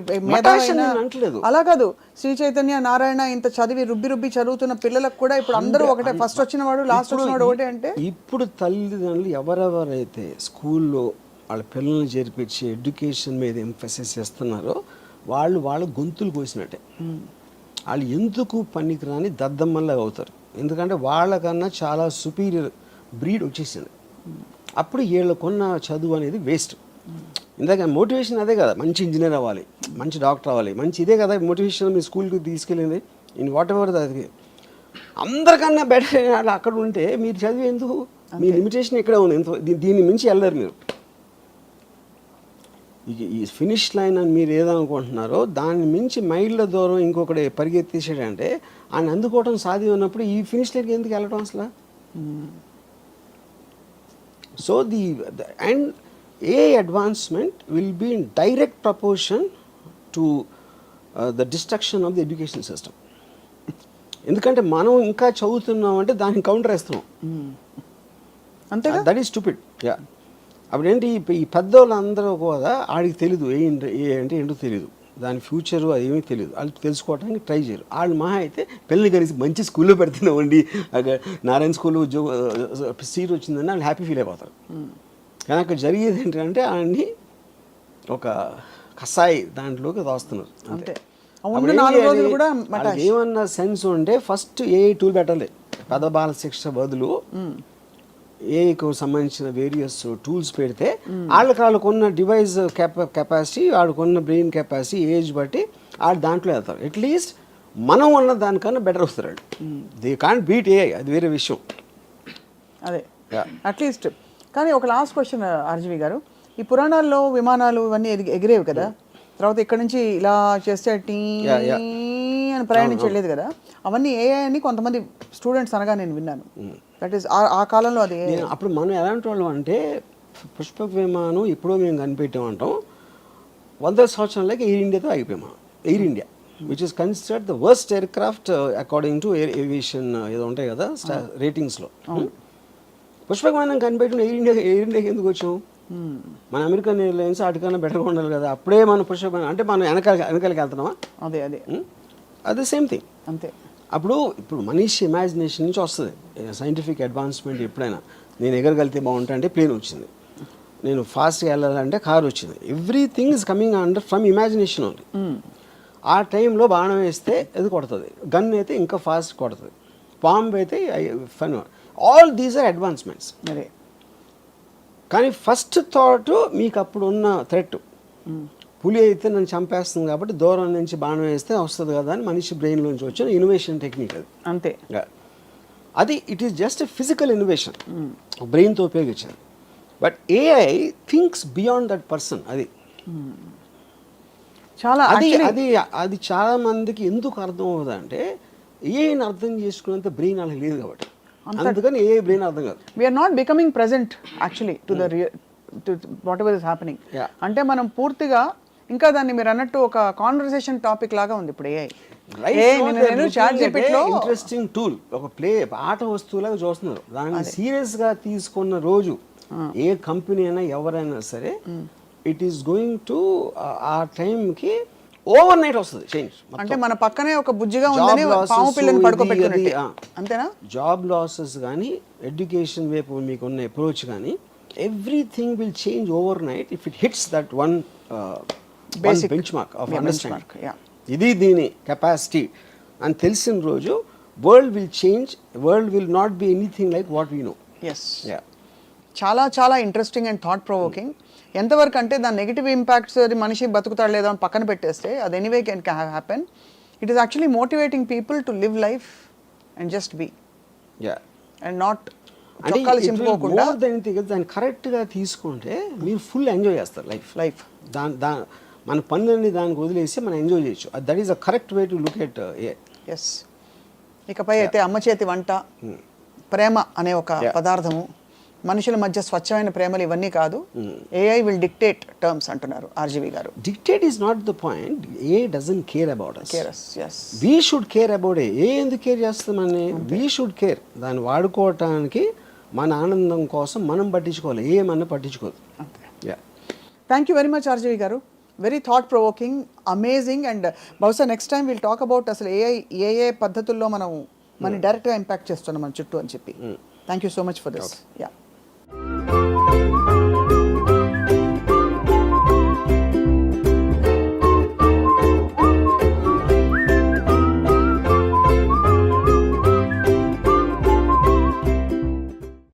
అంటలేదు అలా కాదు, శ్రీ చైతన్య నారాయణ ఇంత చదివి రుబ్బి చదువుతున్న పిల్లలకు కూడా ఇప్పుడు అందరూ ఒకటే, ఫస్ట్ వచ్చిన వాడు లాస్ట్ వచ్చిన వాడు ఒకటే. అంటే ఇప్పుడు తల్లిదండ్రులు ఎవరెవరైతే స్కూల్లో వాళ్ళ పిల్లల్ని చేర్పించి ఎడ్యుకేషన్ మీద ఎంఫసిస్ చేస్తున్నారో వాళ్ళు గొంతులు కోసినట్టే. వాళ్ళు ఎందుకు పనికిరాని దద్దమ్మల్లాగా అవుతారు, ఎందుకంటే వాళ్ళకన్నా చాలా సుపీరియర్ బ్రీడ్ వచ్చేసింది. అప్పుడు వీళ్ళకున్న చదువు అనేది వేస్ట్. ఇందాక మోటివేషన్ అదే కదా, మంచి ఇంజనీర్ అవ్వాలి, మంచి డాక్టర్ అవ్వాలి, మంచి ఇదే కదా మోటివేషన్. మీ స్కూల్కి తీసుకెళ్ళింది ఇన్ వాట్ ఎవర్ అది అందరికన్నా బెటర్ అక్కడ ఉంటే మీరు చదివి ఎందుకు? మీ లిమిటేషన్ ఇక్కడే ఉంది, దీన్ని మించి వెళ్ళరు మీరు. ఈ ఫినిష్ లైన్ అని మీరు ఏదనుకుంటున్నారో దాన్ని మించి మైళ్ళ దూరం ఇంకొకటి పరిగెత్తేసాడంటే ఆయన అందుకోవడం సాధ్యం ఉన్నప్పుడు ఈ ఫినిష్ లైన్కి ఎందుకు వెళ్ళడం అసలు? So and a advancement will be in direct proportion to the destruction of the education system. ఎందుకంటే మనం ఇంకా చదువుతున్నాం అంటే దానికి కౌంటర్ వేస్తున్నాం. అంతే, దట్ ఈస్ స్టూపిడ్. యా, అప్పుడేంటి ఈ పెద్దోళ్ళందరూ కూడా ఆడికి తెలీదు ఏ అంటే ఏంటో తెలియదు, దాని ఫ్యూచరు అది ఏమీ తెలియదు, వాళ్ళు తెలుసుకోవడానికి ట్రై చేయరు. వాళ్ళు మహా అయితే పిల్లల్ని కలిసి మంచి స్కూల్లో పెడుతున్నామండి, నారాయణ స్కూల్లో సీట్ వచ్చిందని వాళ్ళు హ్యాపీ ఫీల్ అయిపోతారు. కానీ అక్కడ జరిగేది ఏంటంటే ఆయన్ని ఒక కసాయి దాంట్లోకి దోస్తున్నారు. అంతే. ఏమన్నా సెన్స్ ఉంటే ఫస్ట్ ఏ టూల్ పెట్టాలి. పెద్ద బాల శిక్ష బదులు ఏకు సంబంధించిన వేరియస్ టూల్స్ పెడితే వాళ్ళకున్న డివైస్ కెపాసిటీ, వాళ్ళకున్న బ్రెయిన్ కెపాసిటీ, ఏజ్ బట్టి వాళ్ళు దాంట్లో వెళ్తారు. అట్లీస్ట్ మనం ఉన్న దానికన్నా బెటర్ వస్తారు. దే కాంట్ బీట్ ఏఐ, అది వేరే విషయం. అదే అట్లీస్ట్. కానీ ఒక లాస్ట్ క్వశ్చన్ ఆర్జీవి గారు, ఈ పురాణాల్లో విమానాలు ఇవన్నీ ఎగిరేవి కదా, తర్వాత ఇక్కడ నుంచి ఇలా చేస్తే టీ అని ప్రయాణించి వెళ్ళేది కదా, అవన్నీ ఏఐ అని కొంతమంది స్టూడెంట్స్ అనగా నేను విన్నాను. దట్ ఈస్ ఆ కాలంలో అది. అప్పుడు మనం ఎలాంటి వాళ్ళం అంటే పుష్పక విమానం ఎప్పుడో మేము కనిపెట్టామంటాం, 100 సంవత్సరాలకి ఎయిర్ ఇండియాతో అయిపోయాము. Air India which is considered the worst air craft according to air aviation ఏదో ఉంటాయి కదా రేటింగ్స్లో. పుష్పక విమానం కనిపెట్టిన ఎయిర్ ఇండియాకి ఎందుకు వచ్చాం? మన అమెరికన్ ఎయిర్లైన్స్ వాటికన్నా బెటర్గా ఉండాలి కదా. అప్పుడే మన పుష్పక విమానం అంటే మనం వెనకాలకి వెళ్తున్నామా? అదే అది సేమ్ థింగ్. అంతే. ఇప్పుడు మనిషి ఇమాజినేషన్ నుంచి వస్తుంది సైంటిఫిక్ అడ్వాన్స్మెంట్. ఎప్పుడైనా నేను ఎగరగలితే బాగుంటా అంటే ప్లేన్ వచ్చింది, నేను ఫాస్ట్గా వెళ్ళాలంటే కార్ వచ్చింది. Everything is coming under from imagination only. ఆ టైంలో బాణం వేస్తే అది కొడుతుంది, గన్ అయితే ఇంకా ఫాస్ట్ కొడుతుంది, బాంబ్ అయితే fun. All these are advancements. అదే. కానీ ఫస్ట్ థాట్ మీకు అప్పుడు ఉన్న థ్రెట్, పులి అయితే నన్ను చంపేస్తుంది కాబట్టి దూరం నుంచి బాణం వేస్తే వస్తుంది కదా అని మనిషి బ్రెయిన్లోంచి వచ్చిన ఇన్నోవేషన్ టెక్నిక్ అది. అంతే. అది it is just a physical innovation, బ్రెయిన్తో ఉపయోగించారు. But AI thinks beyond that person. అది చాలా అది చాలా మందికి ఎందుకు అర్థం అవుతుంది అంటే ఏఐని అర్థం చేసుకున్నంత బ్రెయిన్ అలా లేదు కాబట్టి, అందుకని ఏ బ్రెయిన్ అర్థం కాదు. We're not becoming present actually to the whatever is happening. అంటే మనం పూర్తిగా ఇంకా దాన్ని మీరు అన్నట్టు ఒక కాన్వర్సేషన్ టాపిక్ లాగా ఉంది ఇప్పుడు ఏఐ. ఇంట్రెస్టింగ్ టూల్, ఒక ఆట వస్తువులాగా చూస్తున్నారు. దాన్ని సీరియస్ గా తీసుకున్న రోజు ఏ కంపెనీ అయినా ఎవరైనా సరే ఇట్ ఈస్ గోయింగ్ టు ఆ టైంకి ఓవర్ నైట్ వస్తుంది చేంజ్. అంటే మన పక్కనే ఒక బుజ్జిగా ఉందని పాము పిల్లని పడుకోబెట్టినట్టు. అంతేనా? జాబ్ లాసెస్ కానీ ఎడ్యుకేషన్ వైపు మీకున్న అప్రోచ్ కానీ everything will change overnight if it hits that one basic benchmark of understanding. ఇది దీని కెపాసిటీ అని తెలిసిన రోజు world will change. World will not be anything like what we know. Yes. చాలా చాలా ఇంట్రెస్టింగ్ అండ్ థాట్ ప్రొవోకింగ్. ఎంతవరకు అంటే దాని నెగిటివ్ ఇంపాక్ట్స్ అది మనిషి బతుకుతాడు లేదా అని పక్కన పెట్టేస్తే అది anyway can happen. It is actually motivating people to live life and just be and not చింపుకోకుండా. దాన్ని కరెక్ట్గా తీసుకుంటే మీరు ఫుల్ ఎంజాయ్ చేస్తారు లైఫ్. మన పనులన్నీ దానికి వదిలేసి మనం ఎంజాయ్ చేయొచ్చు. That is a correct way to look at ఏ. ఎస్. ఇకపై అయితే అమ్మ చేతి వంట, ప్రేమ అనే ఒక పదార్థము, మనుషుల మధ్య స్వచ్ఛమైన ప్రేమలు ఇవన్నీ కాదు, ఏఐ విల్ డిక్టేట్ టర్మ్స్ అంటున్నారు RGV garu. Dictate is not the point. AI doesn't care about us. Yes. We should care about AI ఎందుకు కేర్ చేస్తామని. We should care. దాన్ని వాడుకోవటానికి మన ఆనందం కోసం మనం పట్టించుకోవాలి, ఏమన్నా పట్టించుకోదు. Thank you very much RGV garu. Very thought provoking, amazing. And బహుశా next time will talk about అసలు ఏ పద్ధతుల్లో మనం డైరెక్ట్గా ఇంపాక్ట్ చేస్తున్నాం మన చుట్టూ అని చెప్పి. Thank you so much for this.